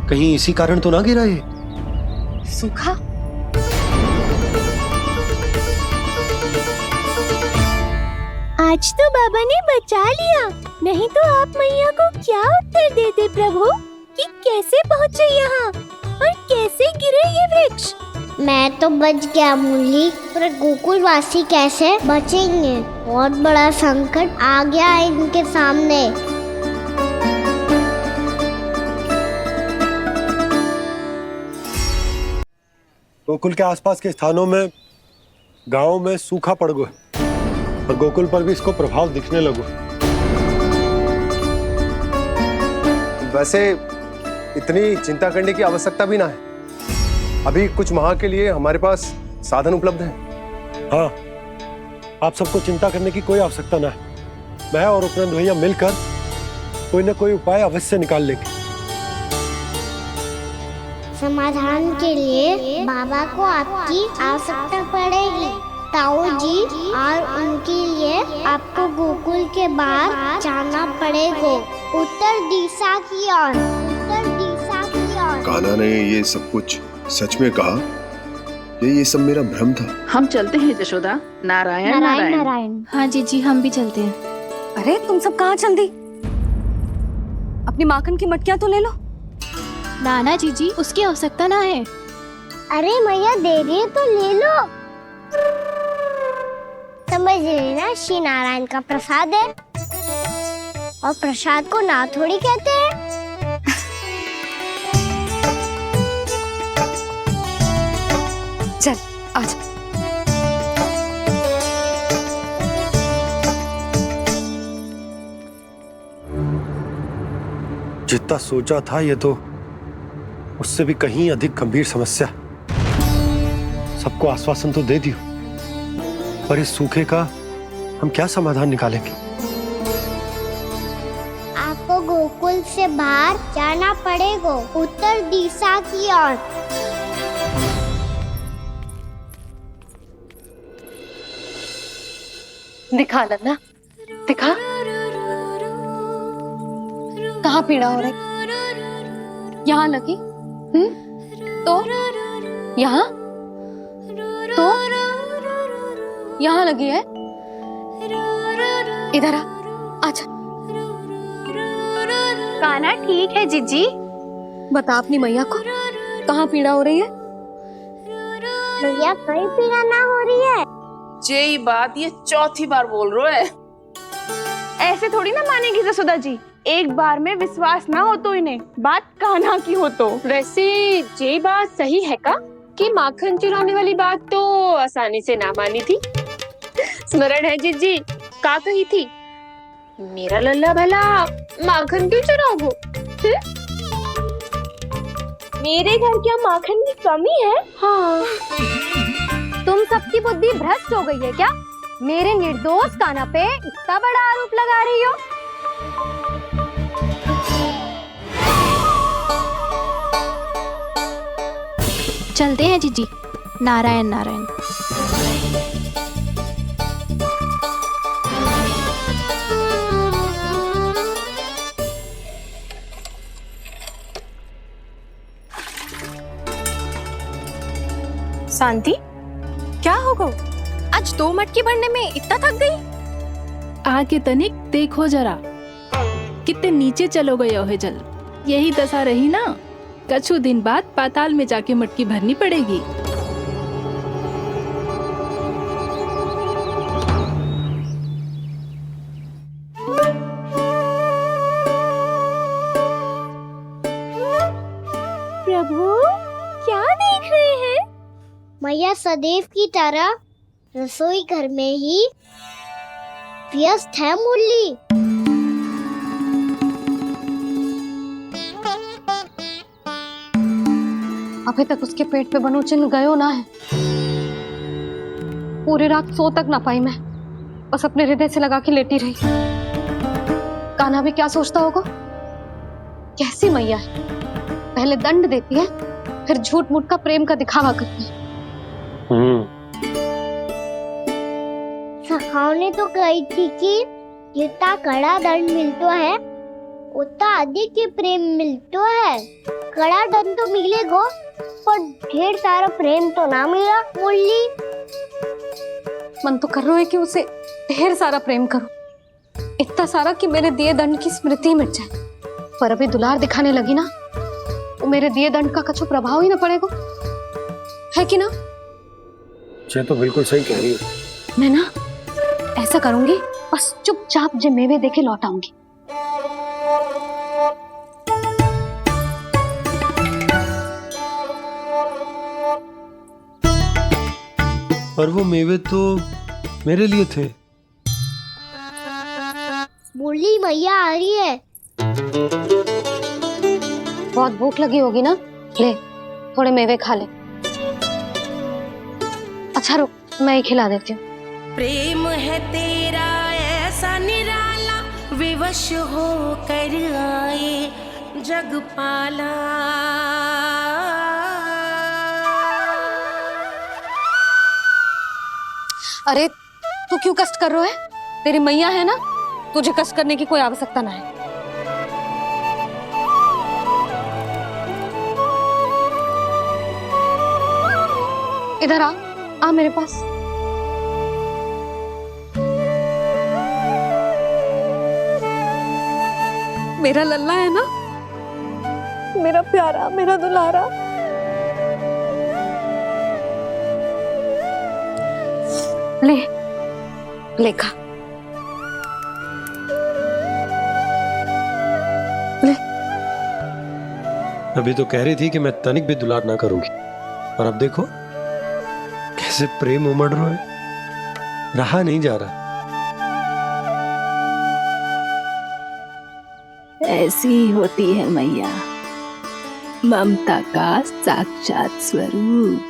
कहीं इसी कारण तो ना गिरा ये? सूखा? आज तो बाबा ने बचा लिया, नहीं तो आप मैया को क्या उत्तर देते प्रभु कि कैसे पहुँचे यहाँ और कैसे गिरे ये वृक्ष? मैं तो बच गया मुरली, पर गोकुल वासी कैसे बचेंगे? बहुत बड़ा संकट आ गया है इनके सामने। गोकुल के आसपास के स्थानों में, गांवों में सूखा पड़ गया और गोकुल पर भी इसको प्रभाव दिखने लगा। वैसे इतनी चिंता करने की आवश्यकता भी ना है। अभी कुछ माह के लिए हमारे पास साधन उपलब्ध हैं। हाँ, आप सबको चिंता करने की कोई आवश्यकता ना है। मैं और उपनंद भैया मिलकर कोई ना कोई उपाय अवश्य निकाल लेंगे। समाधान के लिए बाबा को आपकी आवश्यकता पड़ेगी। ताऊ जी और उनके लिए आपको गोकुल के बाहर जाना पड़ेगा, उत्तर दिशा की ओर। उत्तर दिशा की ओर। कान्हा ने ये सब कुछ सच में कहा? ये सब मेरा भ्रम था? हम चलते हैं जशोदा। नारायण नारायण नारायण। हाँ जीजी, हम भी चलते हैं। अरे तुम सब कहाँ चल दी? अपनी माखन की मटकियां तो ले लो। नाना जीजी, उसकी आवश्यकता ना है। अरे मैया दे रही है तो ले लो। समझ लेना, श्री नारायण का प्रसाद है और प्रसाद को ना थोड़ी कहते हैं। चल आजा। जितना सोचा था ये तो उससे भी कहीं अधिक गंभीर समस्या। सबको आश्वासन तो दे दियो, पर इस सूखे का हम क्या समाधान निकालेंगे? आपको गोकुल से बाहर जाना पड़ेगा, उत्तर दिशा की ओर। दिखा लन्ना, दिखा। कहाँ पीड़ा हो रही? यहाँ लगी? तो यहाँ? तो यहाँ लगी है? इधर आ, आजा। कान्हा ठीक है जीजी। बता अपनी मैया को कहाँ पीड़ा हो रही है? भैया कहीं पीड़ा ना हो रही है। ये बात ये चौथी बार बोल रहे है। ऐसे थोड़ी ना मानेगी जसोदा जी। एक बार में विश्वास ना हो तो इन्हें, बात कान्हा की हो तो। वैसे ये बात सही है का कि माखन चुराने वाली बात तो आसानी से ना मानी थी। स्मरण है जीजी, का कही थी? मेरा लल्ला भला माखन क्यों चुराओगे? मेरे घर क्या माखन की कमी है? हाँ। तुम सबकी बुद्धि भ्रष्ट हो गई है क्या? मेरे निर्दोष कान्हा पे इतना बड़ा आरोप लगा रही हो? चलते हैं जीजी। नारायण नारायण। शांति, क्या हो गो? आज 2 मटकी भरने में इतना थक गई? आके तनिक देखो जरा, कितने नीचे चलो गए हो जल। यही दशा रही ना, कछु दिन बाद पाताल में जाके मटकी भरनी पड़ेगी। प्रभु क्या देख रहे हैं? मैया सदैव की तरह रसोई घर में ही व्यस्त है मुरली। अभी तक उसके पेट पे बनो चिन्ह गयो ना है। पूरी रात सो तक ना पाई मैं, बस अपने हृदय से लगा के लेटी रही। कान्हा भी क्या सोचता होगा? कैसी मैया है, पहले दंड देती है, फिर झूठ मूठ का प्रेम का दिखावा करती है। सखाओं तो कही थी कि जितना कड़ा दंड मिलता है उतना अधिक ही प्रेम मिलता है। कड़ा दंड तो मिलेगा पर ढेर सारा प्रेम तो ना मिला मुरली। मन तो कर रहा है कि उसे ढेर सारा प्रेम करो, इतना सारा कि मेरे दिए दंड की स्मृति मिट जाए। पर अभी दुलार दिखाने लगी ना, तो मेरे दिए दंड का कछु प्रभाव ही ना पड़ेगा, है कि ना? ये तो बिल्कुल सही कह रही हो। मैं ना ऐसा करूंगी, बस चुपचाप जे मेवे देखे लौट आऊंगी। पर वो मेवे तो मेरे लिए थे। मुरली मैया आ रही है। बहुत भूख लगी होगी ना, ले थोड़े मेवे खा ले। अच्छा रुक, मैं ही खिला देती हूँ। प्रेम है तेरा ऐसा निराला, विवश हो कर आए जग पाला। अरे तू क्यों कष्ट कर रहा है? तेरी मैया है ना, तुझे कष्ट करने की कोई आवश्यकता ना है। इधर आ मेरे पास। मेरा लल्ला है ना, मेरा प्यारा, मेरा दुलारा। ले खा। ले। अभी तो कह रही थी कि मैं तनिक भी दुलार ना करूंगी, और अब देखो कैसे प्रेम उमड़ रहा है, रहा नहीं जा रहा। ऐसी ही होती है मैया, ममता का साक्षात स्वरूप।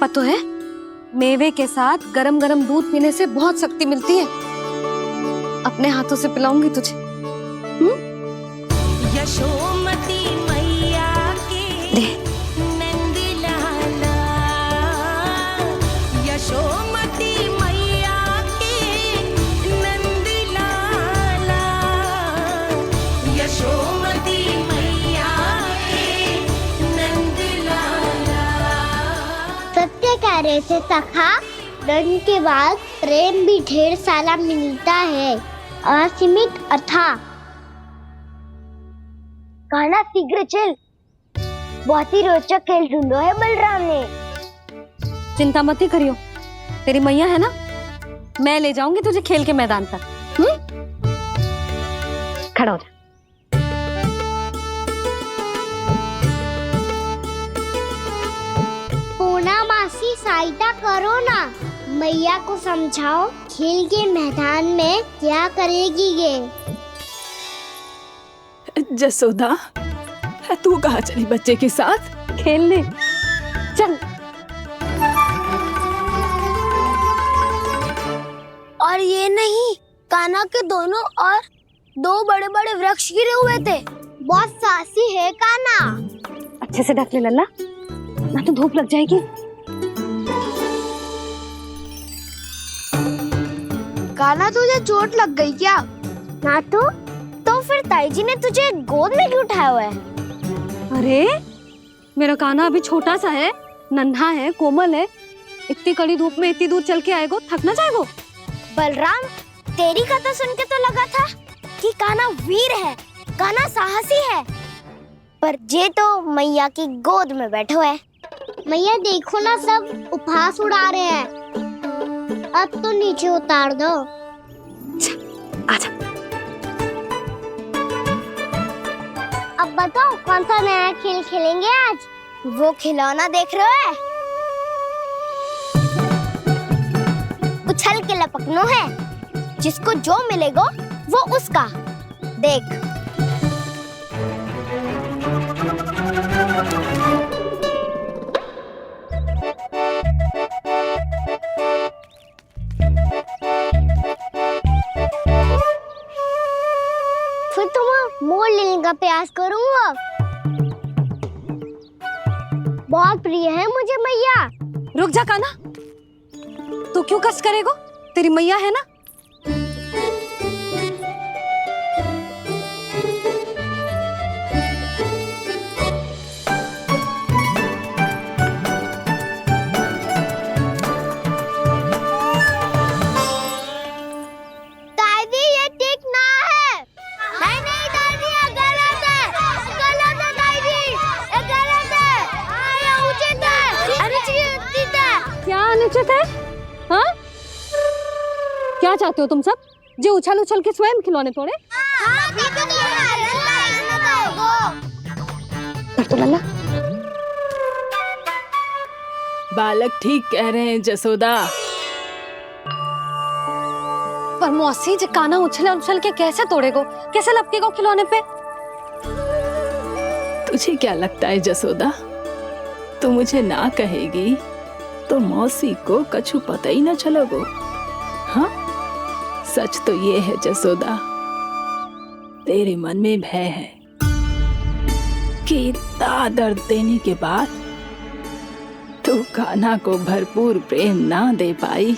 पता है, मेवे के साथ गरम गरम दूध पीने से बहुत शक्ति मिलती है। अपने हाथों से पिलाऊंगी तुझे। यशोमती मैया के नंद लाला, यशोमती मैया के नंद लाला, यशोमती मैया के नंद लाला। सत्य कह रहे थे सखा, धन के बाद प्रेम भी ढेर सारा मिलता है, असीमित अथाह। गाना शीघ्र चल, बहुत ही रोचक खेल ढूंढो है बलराम ने। चिंता मत ही करियो, तेरी मैया है ना, मैं ले जाऊंगी तुझे खेल के मैदान पर। खड़ा हो जा। पूना मासी सहायता करो ना, मैया को समझाओ खेल के मैदान में क्या करेगी ये। जसोदा, तू कहाँ चली बच्चे के साथ खेलने? चल। और ये नहीं, कान्हा के दोनों और दो बड़े बड़े वृक्ष गिरे हुए थे। बहुत साहसी है कान्हा। अच्छे से ढक ले लल्ला, ना तो धूप लग जाएगी। कान्हा, तुझे चोट लग गई क्या? ना तो फिर ताई जी ने तुझे गोद में क्यों उठाया हुआ है? अरे मेरा कान्हा अभी छोटा सा है, नन्हा है, कोमल है। इतनी कड़ी धूप में इतनी दूर चल के आएगो, थक ना जाएगो। बलराम, तेरी कथा सुन के तो लगा था कि कान्हा वीर है, कान्हा साहसी है, पर ये तो मैया की गोद में बैठो है। मैया देखो ना, सब उपहास उड़ा रहे हैं। अब तो नीचे उतार दो। आजा। अब बताओ कौन सा नया खेल खेलेंगे आज? वो खिलौना देख रहे हो? उछल के लपकनो है, जिसको जो मिलेगा वो उसका। देख। फिर तुम मोड़ लेने का प्रयास करूंगा। बहुत प्रिय है मुझे मैया। रुक जा कान्हा, तू क्यों कष्ट करेगो? तेरी मैया है ना। दादी, ये ठीक ना है। नहीं दादी, ये गलत है। गलत है दादी, ये गलत है। ये उचित है, अनुचित है। क्या अनुचित है? हाँ? क्या चाहते हो तुम सब? जो उछल उछल के स्वयं खिलौने तोड़े? तो लल्ला, बालक ठीक कह रहे हैं जसोदा। पर मौसी, जे कान्हा उछल उछल के कैसे तोड़ेगो, कैसे लपकेगो खिलौने पे? तुझे क्या लगता है जसोदा, तू मुझे ना कहेगी तो मौसी को कछु पता ही न चलोगो। हाँ, सच तो ये है जसोदा, तेरे मन में भय है कि इतना दर्द देने के बाद तू कान्हा को भरपूर प्रेम ना दे पाई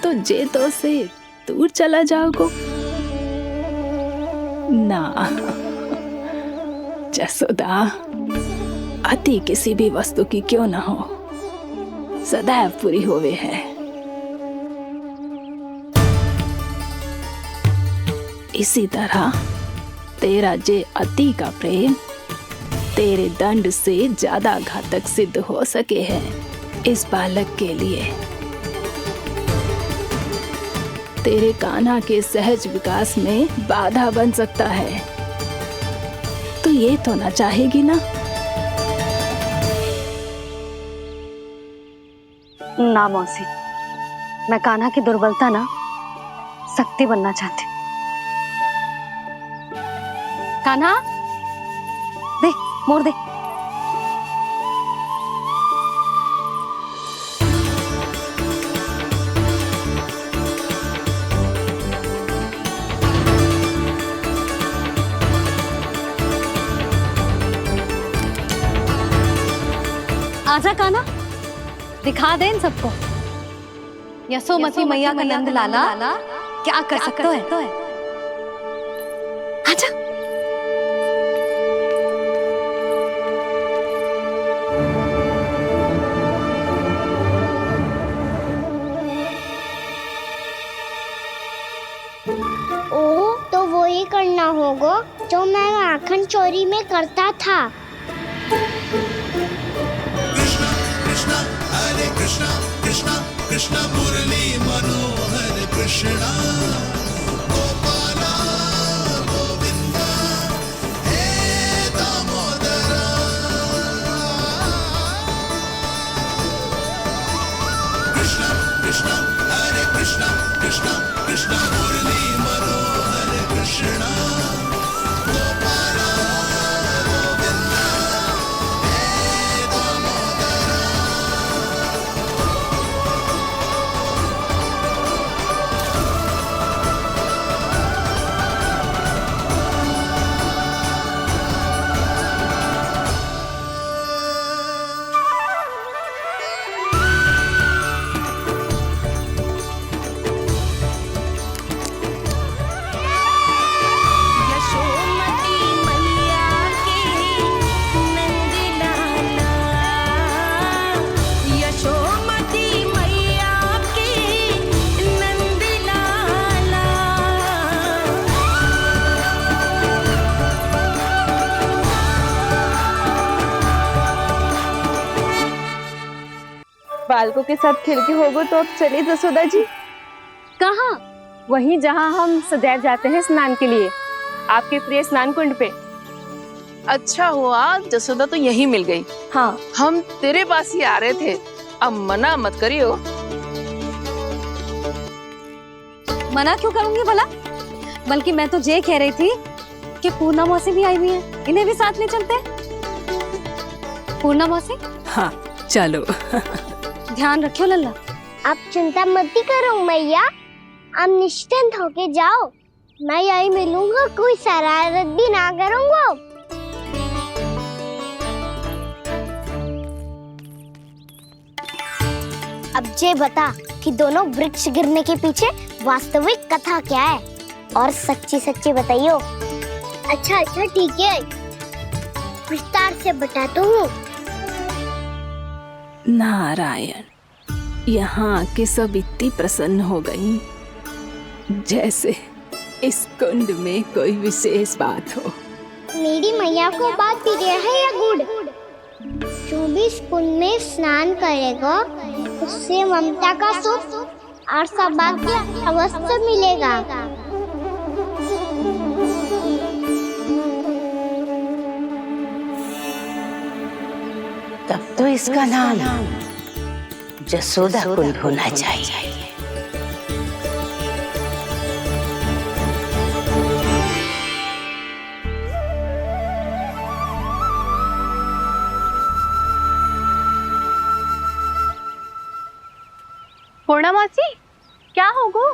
तो जे तो से दूर चला जाओगो ना। जसोदा, अति किसी भी वस्तु की क्यों ना हो, सदैव पूरी होवे है। इसी तरह तेरा जे अति का प्रेम तेरे दंड से ज्यादा घातक सिद्ध हो सके है इस बालक के लिए। तेरे कान्हा के सहज विकास में बाधा बन सकता है। तो ये तो ना चाहेगी ना? ना मौसी, मैं कान्हा की दुर्बलता ना शक्ति बनना चाहती। कान्हा, दे मोड़ दे। आजा कान्हा, दिखा दे इन सबको यशोमती मैया का नंद लाला क्या कर सकता है। आजा। ओ, तो वो ही करना होगा जो मैं माखन चोरी में करता था। हरे कृष्णा कृष्णा कृष्णा मुरली मनोहर कृष्णा गोपाला गोविंदा हे दामोदरा। कृष्णा कृष्णा हरे कृष्णा कृष्णा कृष्णा मुरली मनोहर कृष्णा गोपाला गोविंदा हे दामोदरा। यशोमती मैया के नंद लाला, यशोमती मैया के नंद लाला। बालकों के साथ खेल के होगो तो अब चले जसोदा जी। कहाँ? वहीं जहाँ हम सदैव जाते हैं स्नान के लिए, आपके प्रिय स्नान कुंड पे। अच्छा हुआ जसोदा तो यहीं मिल गई। हाँ, हम तेरे पास ही आ रहे थे, अब मना मत करियो। मना क्यों करूंगी भला? बल्कि मैं तो ये कह रही थी कि पूर्णा मौसी भी आई हुई है, इन्हें भी साथ ले चलते। पूर्णा मौसी, हाँ चलो। ध्यान रखियो लल्ला। आप चिंता मत करो मैया, आप निश्चिंत होके जाओ, मैं यही मिलूंगा, कोई शरारत भी ना करूंगा। अब ये बता कि दोनों वृक्ष गिरने के पीछे वास्तविक कथा क्या है, और सच्ची सच्ची बताइयो। अच्छा अच्छा ठीक है, विस्तार से बताता हूँ। नारायण, यहाँ के सब इतनी प्रसन्न हो गई जैसे इस कुंड में कोई विशेष बात हो। मेरी मैया को बात प्रिय है या गुड़? जो भी इस कुंड में स्नान करेगा उससे ममता का सुख और सौभाग्य अवश्य मिलेगा। तब तो इसका नाम जसोदा कुंड होना चाहिए। पूर्णा मासी क्या होगो?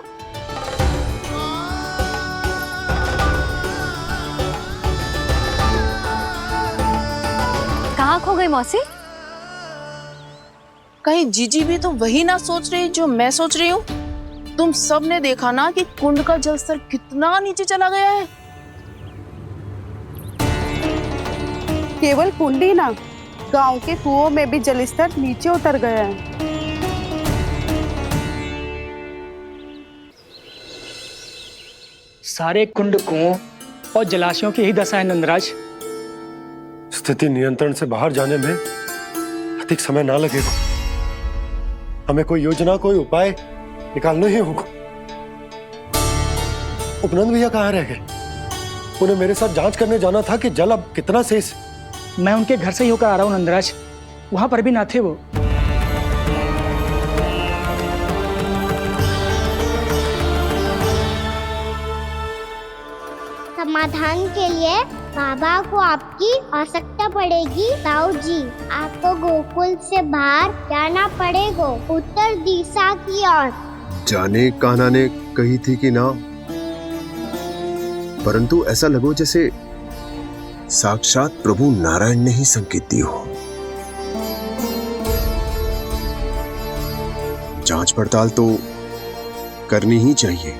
कहाँ खो गई मौसी? कहीं जीजी भी तो वही ना सोच रही जो मैं सोच रही हूँ? तुम सब ने देखा ना कि कुंड का जलस्तर कितना नीचे चला गया है। केवल कुंड ही ना, गांव के कुओं में भी जलस्तर नीचे उतर गया है। सारे कुंड कुओं और जलाशयों की ही दशा है नंदराज। स्थिति नियंत्रण से बाहर जाने में अधिक समय ना लगेगा। हमें कोई योजना, कोई उपाय निकालना ही होगा। उपनंद भैया कहाँ रह गए? उन्हें मेरे साथ जांच करने जाना था कि जल अब कितना शेष। मैं उनके घर से ही होकर आ रहा हूँ नंदराज, वहां पर भी ना थे वो। समाधान के लिए बाबा को आपकी आवश्यकता पड़ेगी। ताऊ जी, आपको गोकुल से बाहर जाना पड़ेगा, उत्तर दिशा की ओर। जाने कान्हा ने कही थी कि ना, परंतु ऐसा लगो जैसे साक्षात प्रभु नारायण ने ही संकेत दी हो। जांच पड़ताल तो करनी ही चाहिए।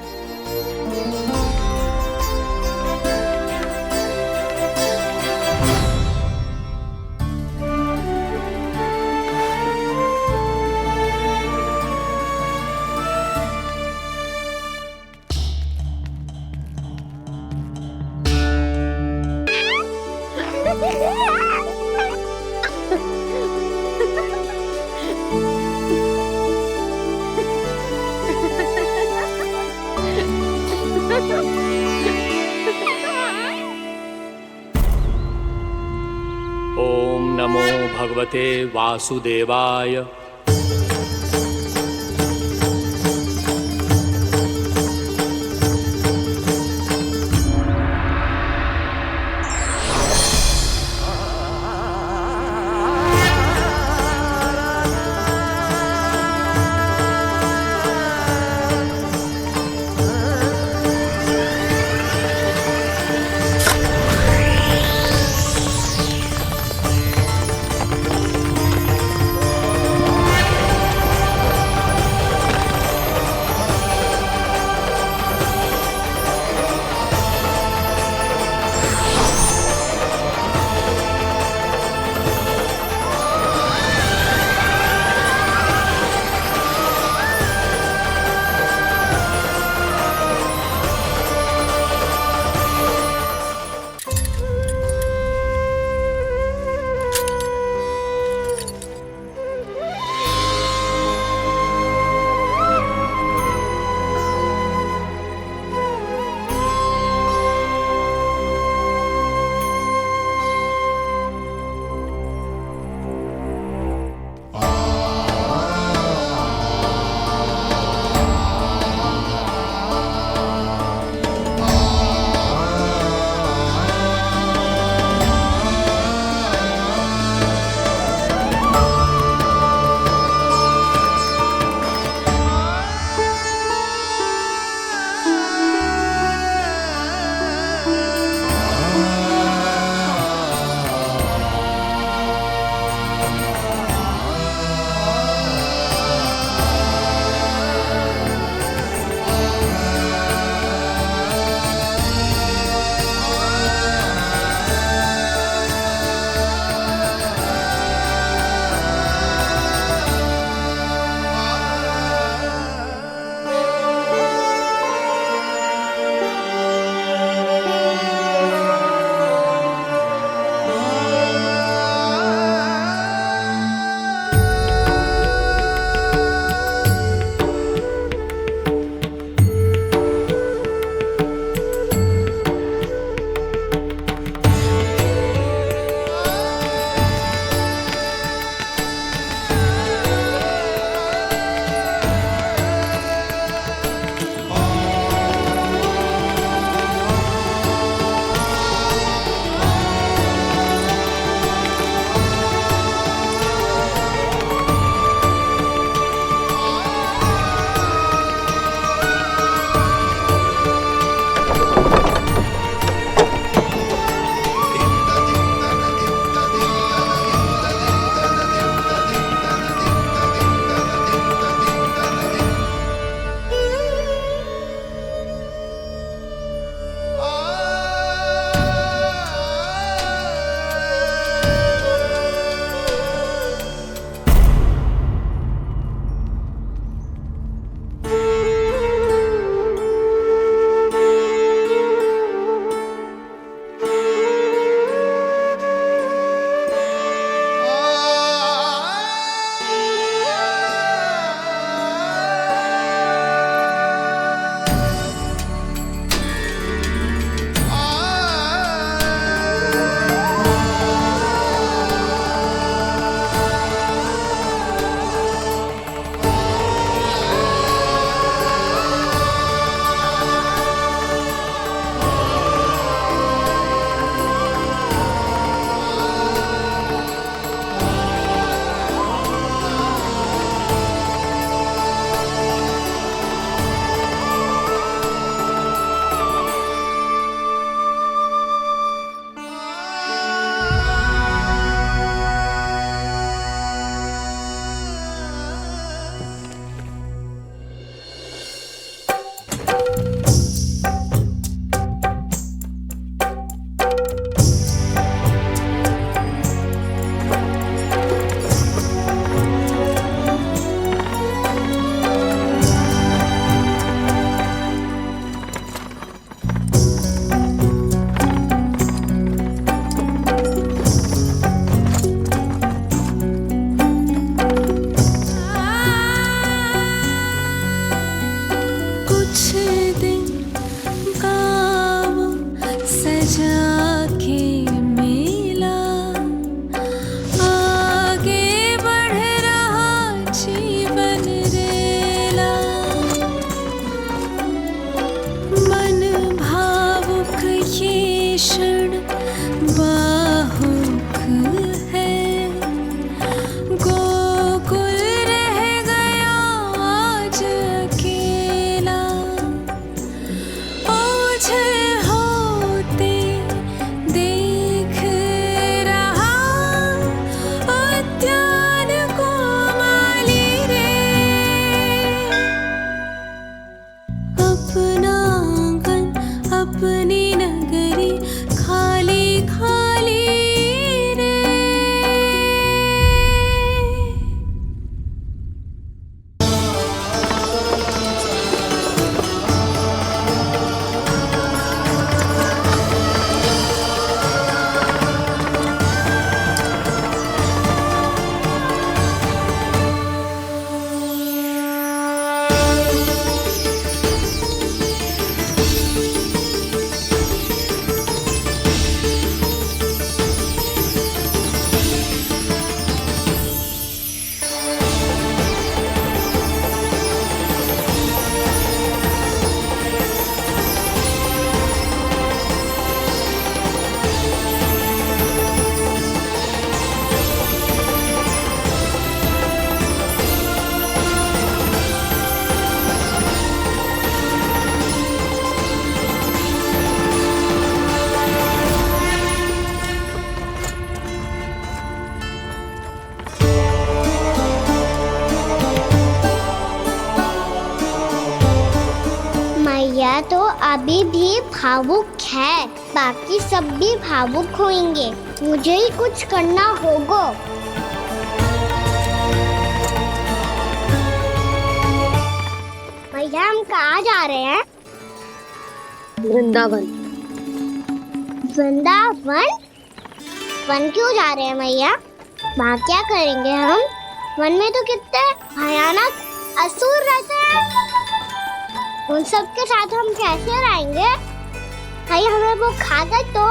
ओम नमो भगवते वासुदेवाय। कुछ दिन गाँव सजा के मेला आगे बढ़ रहा जीवन रेला मन भावुक ये क्षण बाहुक है गोकुल रह गया आज अकेला ओझल होते देख रहा उद्यान को माली रे अपना आंगन अपनी नगरी खाली खाली रे। मैया तो अभी भी भावुक है, बाकी सब भी भावुक होंगे। मुझे ही कुछ करना होगा। मैया हम कहाँ जा रहे हैं? वृंदावन। वृंदावन? वन क्यों जा रहे हैं मैया? वहाँ क्या करेंगे हम? वन में तो कितने भयानक असुर रहते हैं। उन सब के साथ हम कैसे रहेंगे? कहीं हमें वो खा गए तो?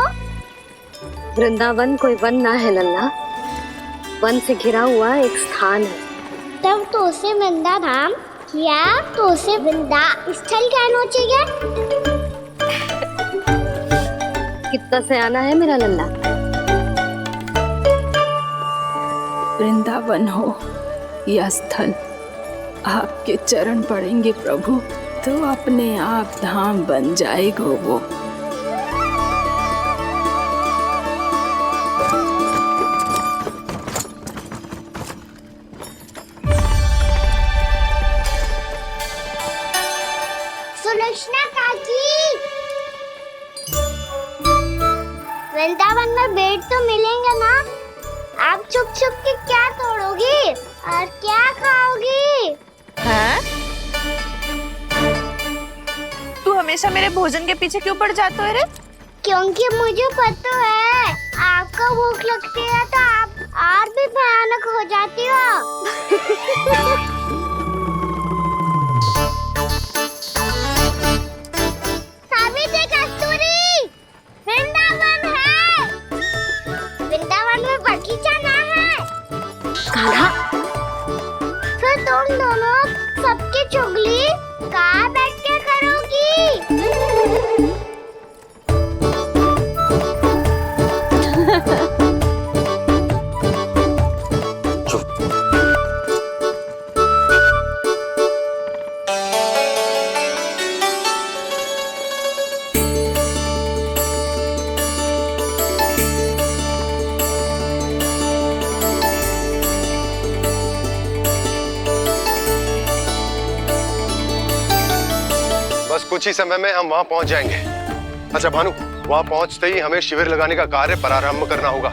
वृंदावन कोई वन ना है लल्ला, वन से घिरा हुआ एक स्थान है। तब तो उसे वृंदा धाम क्या तो उसे वृंदा स्थल कहना चाहिए। कितना सयाना है मेरा लल्ला। वृंदावन हो या स्थल, आपके चरण पड़ेंगे प्रभु तो अपने आप धाम बन जाएगा वो। सुलक्षणा काकी, वृंदावन में बेट तो मिलेंगे ना? आप छुप छुप के क्या तोड़ोगी और क्या खाओगी? हाँ? तू हमेशा मेरे भोजन के पीछे क्यों पड़ जाता है रे? क्योंकि मुझे पता है आपको भूख लगती है तो आप और भी भयानक हो जाती हो। सावित्री कस्तूरी, वृंदावन है। वृंदावन में बगीचा ना है। कान्हा, फिर तुम दोनों सबकी चुगली कहाँ बैठ के करोगी? बस कुछ ही समय में हम वहां पहुंच जाएंगे। अच्छा भानु, वहां पहुंचते ही हमें शिविर लगाने का कार्य प्रारंभ करना होगा,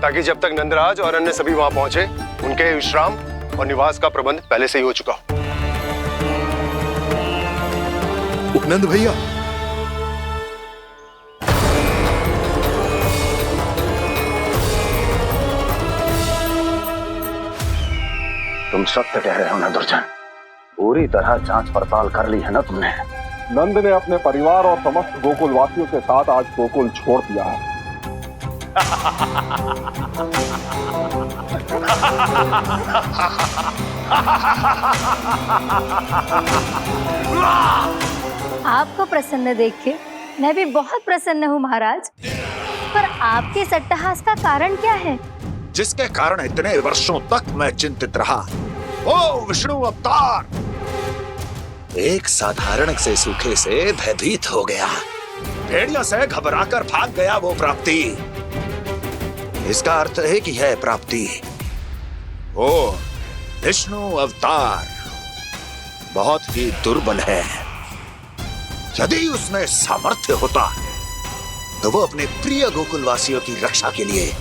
ताकि जब तक नंदराज और अन्य सभी वहां पहुंचे उनके विश्राम और निवास का प्रबंध पहले से ही हो चुका हो। नंद भैया, तुम सत्य कह रहे हो ना दुर्जन, पूरी तरह जांच पड़ताल कर ली है ना तुमने? नंद ने अपने परिवार और समस्त गोकुल वासियों के साथ आज गोकुल छोड़ दिया है। आपको प्रसन्न देख के मैं भी बहुत प्रसन्न हूँ महाराज। पर आपके इस अट्टहास का कारण क्या है? जिसके कारण इतने वर्षों तक मैं चिंतित रहा, ओ विष्णु अवतार, एक साधारण से सूखे से भयभीत हो गया, भेड़ियों से घबराकर भाग गया वो प्राप्ति। इसका अर्थ है कि यह प्राप्ति ओ विष्णु अवतार बहुत ही दुर्बल है। यदि उसमें सामर्थ्य होता तो वो अपने प्रिय गोकुलवासियों की रक्षा के लिए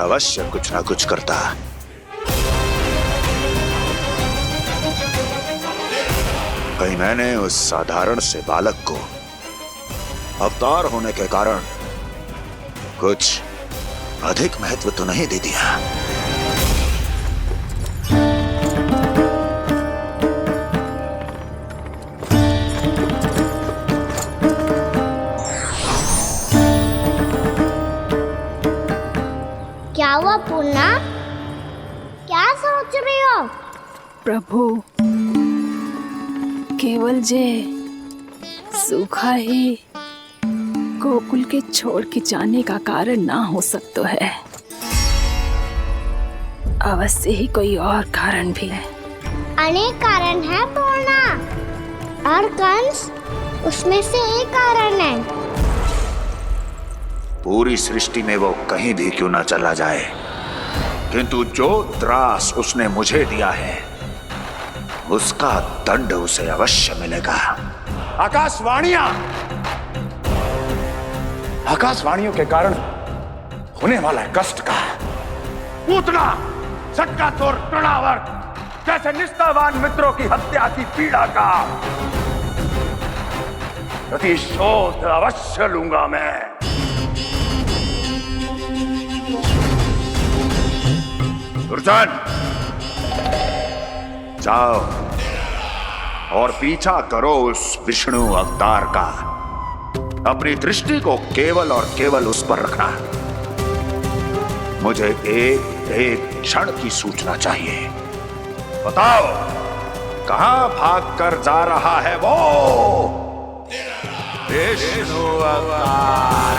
अवश्य कुछ ना कुछ करता। कहीं मैंने उस साधारण से बालक को अवतार होने के कारण कुछ अधिक महत्व तो नहीं दे दिया। क्या हुआ पूर्णा? क्या सोच रही हो? प्रभु, केवल जे सूखा ही गोकुल के छोड़ के जाने का कारण ना हो सकता है, अवश्य ही कोई और कारण भी है। अनेक कारण है पूर्णा, और कंस उसमें से एक कारण है। पूरी सृष्टि में वो कहीं भी क्यों ना चला जाए, किंतु जो त्रास उसने मुझे दिया है उसका दंड उसे अवश्य मिलेगा। आकाशवाणियों के कारण होने वाला कष्ट का, पूतना, सटका चोर, तृणावर जैसे निष्ठावान मित्रों की हत्या की पीड़ा का प्रतिशोध अवश्य लूंगा मैं। दुर्जन, जाओ और पीछा करो उस विष्णु अवतार का। अपनी दृष्टि को केवल और केवल उस पर रखना। मुझे एक एक क्षण की सूचना चाहिए। बताओ, कहां भागकर जा रहा है वो विष्णु अवतार?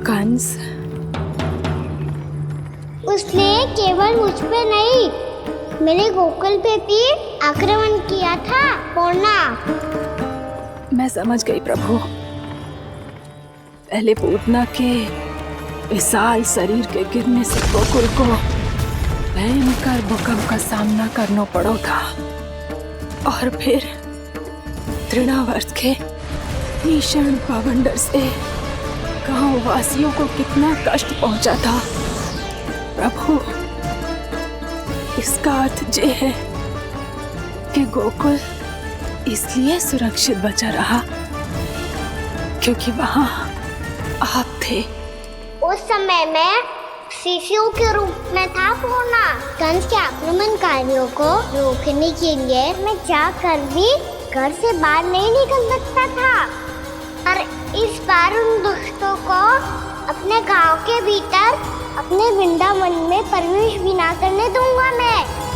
कंस, उसने केवल मुझ पे नहीं, मेरे गोकुल पे भी आक्रमण किया था पूर्णा। मैं समझ गई प्रभु। पहले पूतना के विशाल शरीर के गिरने से गोकुल को भयंकर भूकंप का सामना करना पड़ा था, और फिर तृणावर्त के भीषण पावंडर से गांव वासियों को कितना कष्ट पहुंचा था। प्रभु, इसका अर्थ ये है कि गोकुल इसलिए सुरक्षित बचा रहा क्योंकि वहां आप थे। उस समय मैं शिशु के रूप में था पूर्णा। कंस के आक्रमणकारियों को रोकने के लिए मैं जाकर भी घर से बाहर नहीं निकल सकता था, और इस बार उन दुष्टों को अपने गांव के भीतर, अपने वृंदावन में प्रवेश भी ना करने दूंगा मैं।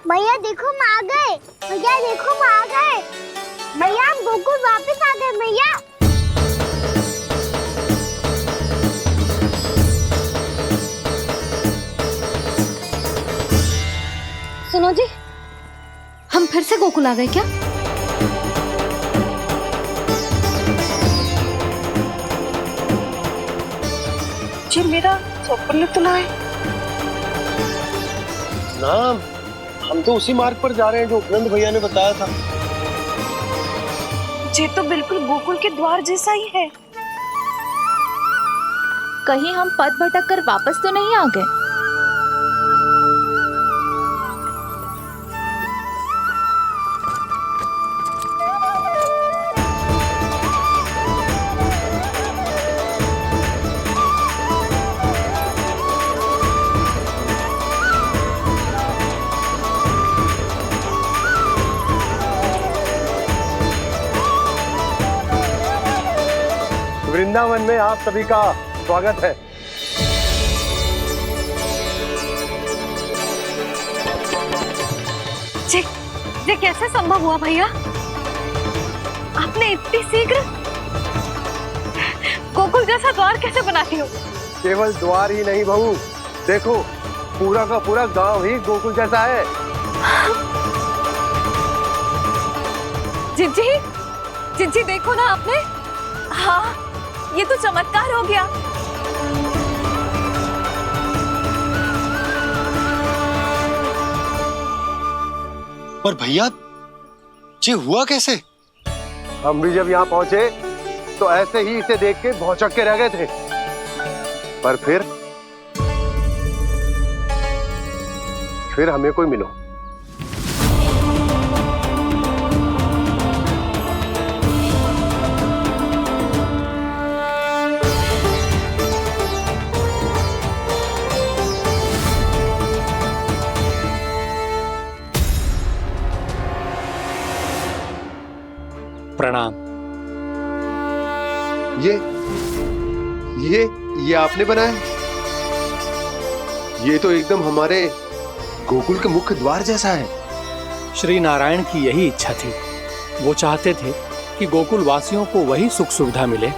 भैया देखो हम आ गए, भैया देखो हम आ गए, भैया हम गोकुल वापस आ गए भैया। सुनो जी, हम फिर से गोकुल आ गए क्या? जी मेरा स्वप्न तो ना है ना, हम तो उसी मार्ग पर जा रहे हैं जो उपनंद भैया ने बताया था। ये तो बिल्कुल गोकुल के द्वार जैसा ही है। कहीं हम पथ भटक कर वापस तो नहीं आ गए? वृंदावन में आप सभी का स्वागत है। ये कैसे संभव हुआ भैया? आपने इतनी शीघ्र गोकुल जैसा द्वार कैसे बनाती हो? केवल द्वार ही नहीं बहू, देखो पूरा का पूरा गांव ही गोकुल जैसा है। जिज्जी, जिज्जी देखो ना आपने। हाँ, ये तो चमत्कार हो गया। पर भैया ये हुआ कैसे? हम भी जब यहाँ पहुंचे तो ऐसे ही इसे देख के भौचक के रह गए थे, पर फिर हमें कोई मिलो। प्रणाम। ये आपने बनाया? ये तो एकदम हमारे गोकुल के मुख्य द्वार जैसा है। श्री नारायण की यही इच्छा थी। वो चाहते थे कि गोकुल वासियों को वही सुख सुविधा मिले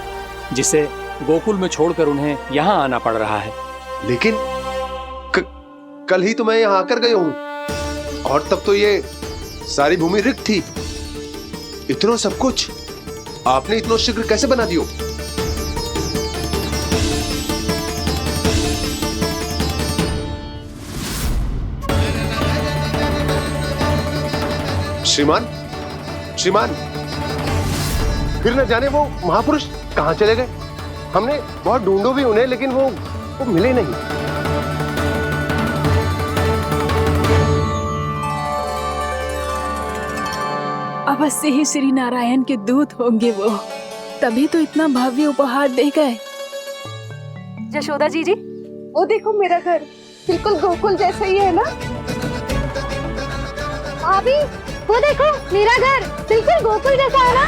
जिसे गोकुल में छोड़कर उन्हें यहाँ आना पड़ रहा है। लेकिन कल ही तो मैं यहाँ आकर गया हूँ और तब तो ये सारी भूमि रिक्त थी। इतना सब कुछ आपने इतना शीघ्र कैसे बना दियो? श्रीमान, फिर न जाने वो महापुरुष कहां चले गए। हमने बहुत ढूंढो भी उन्हें, लेकिन वो मिले नहीं। अवश्य ही श्री नारायण के दूत होंगे वो, तभी तो इतना भव्य उपहार दे गए। यशोदा जी, वो देखो मेरा घर बिल्कुल गोकुल जैसा ही है ना। भाभी वो देखो मेरा घर बिल्कुल गोकुल जैसा है ना।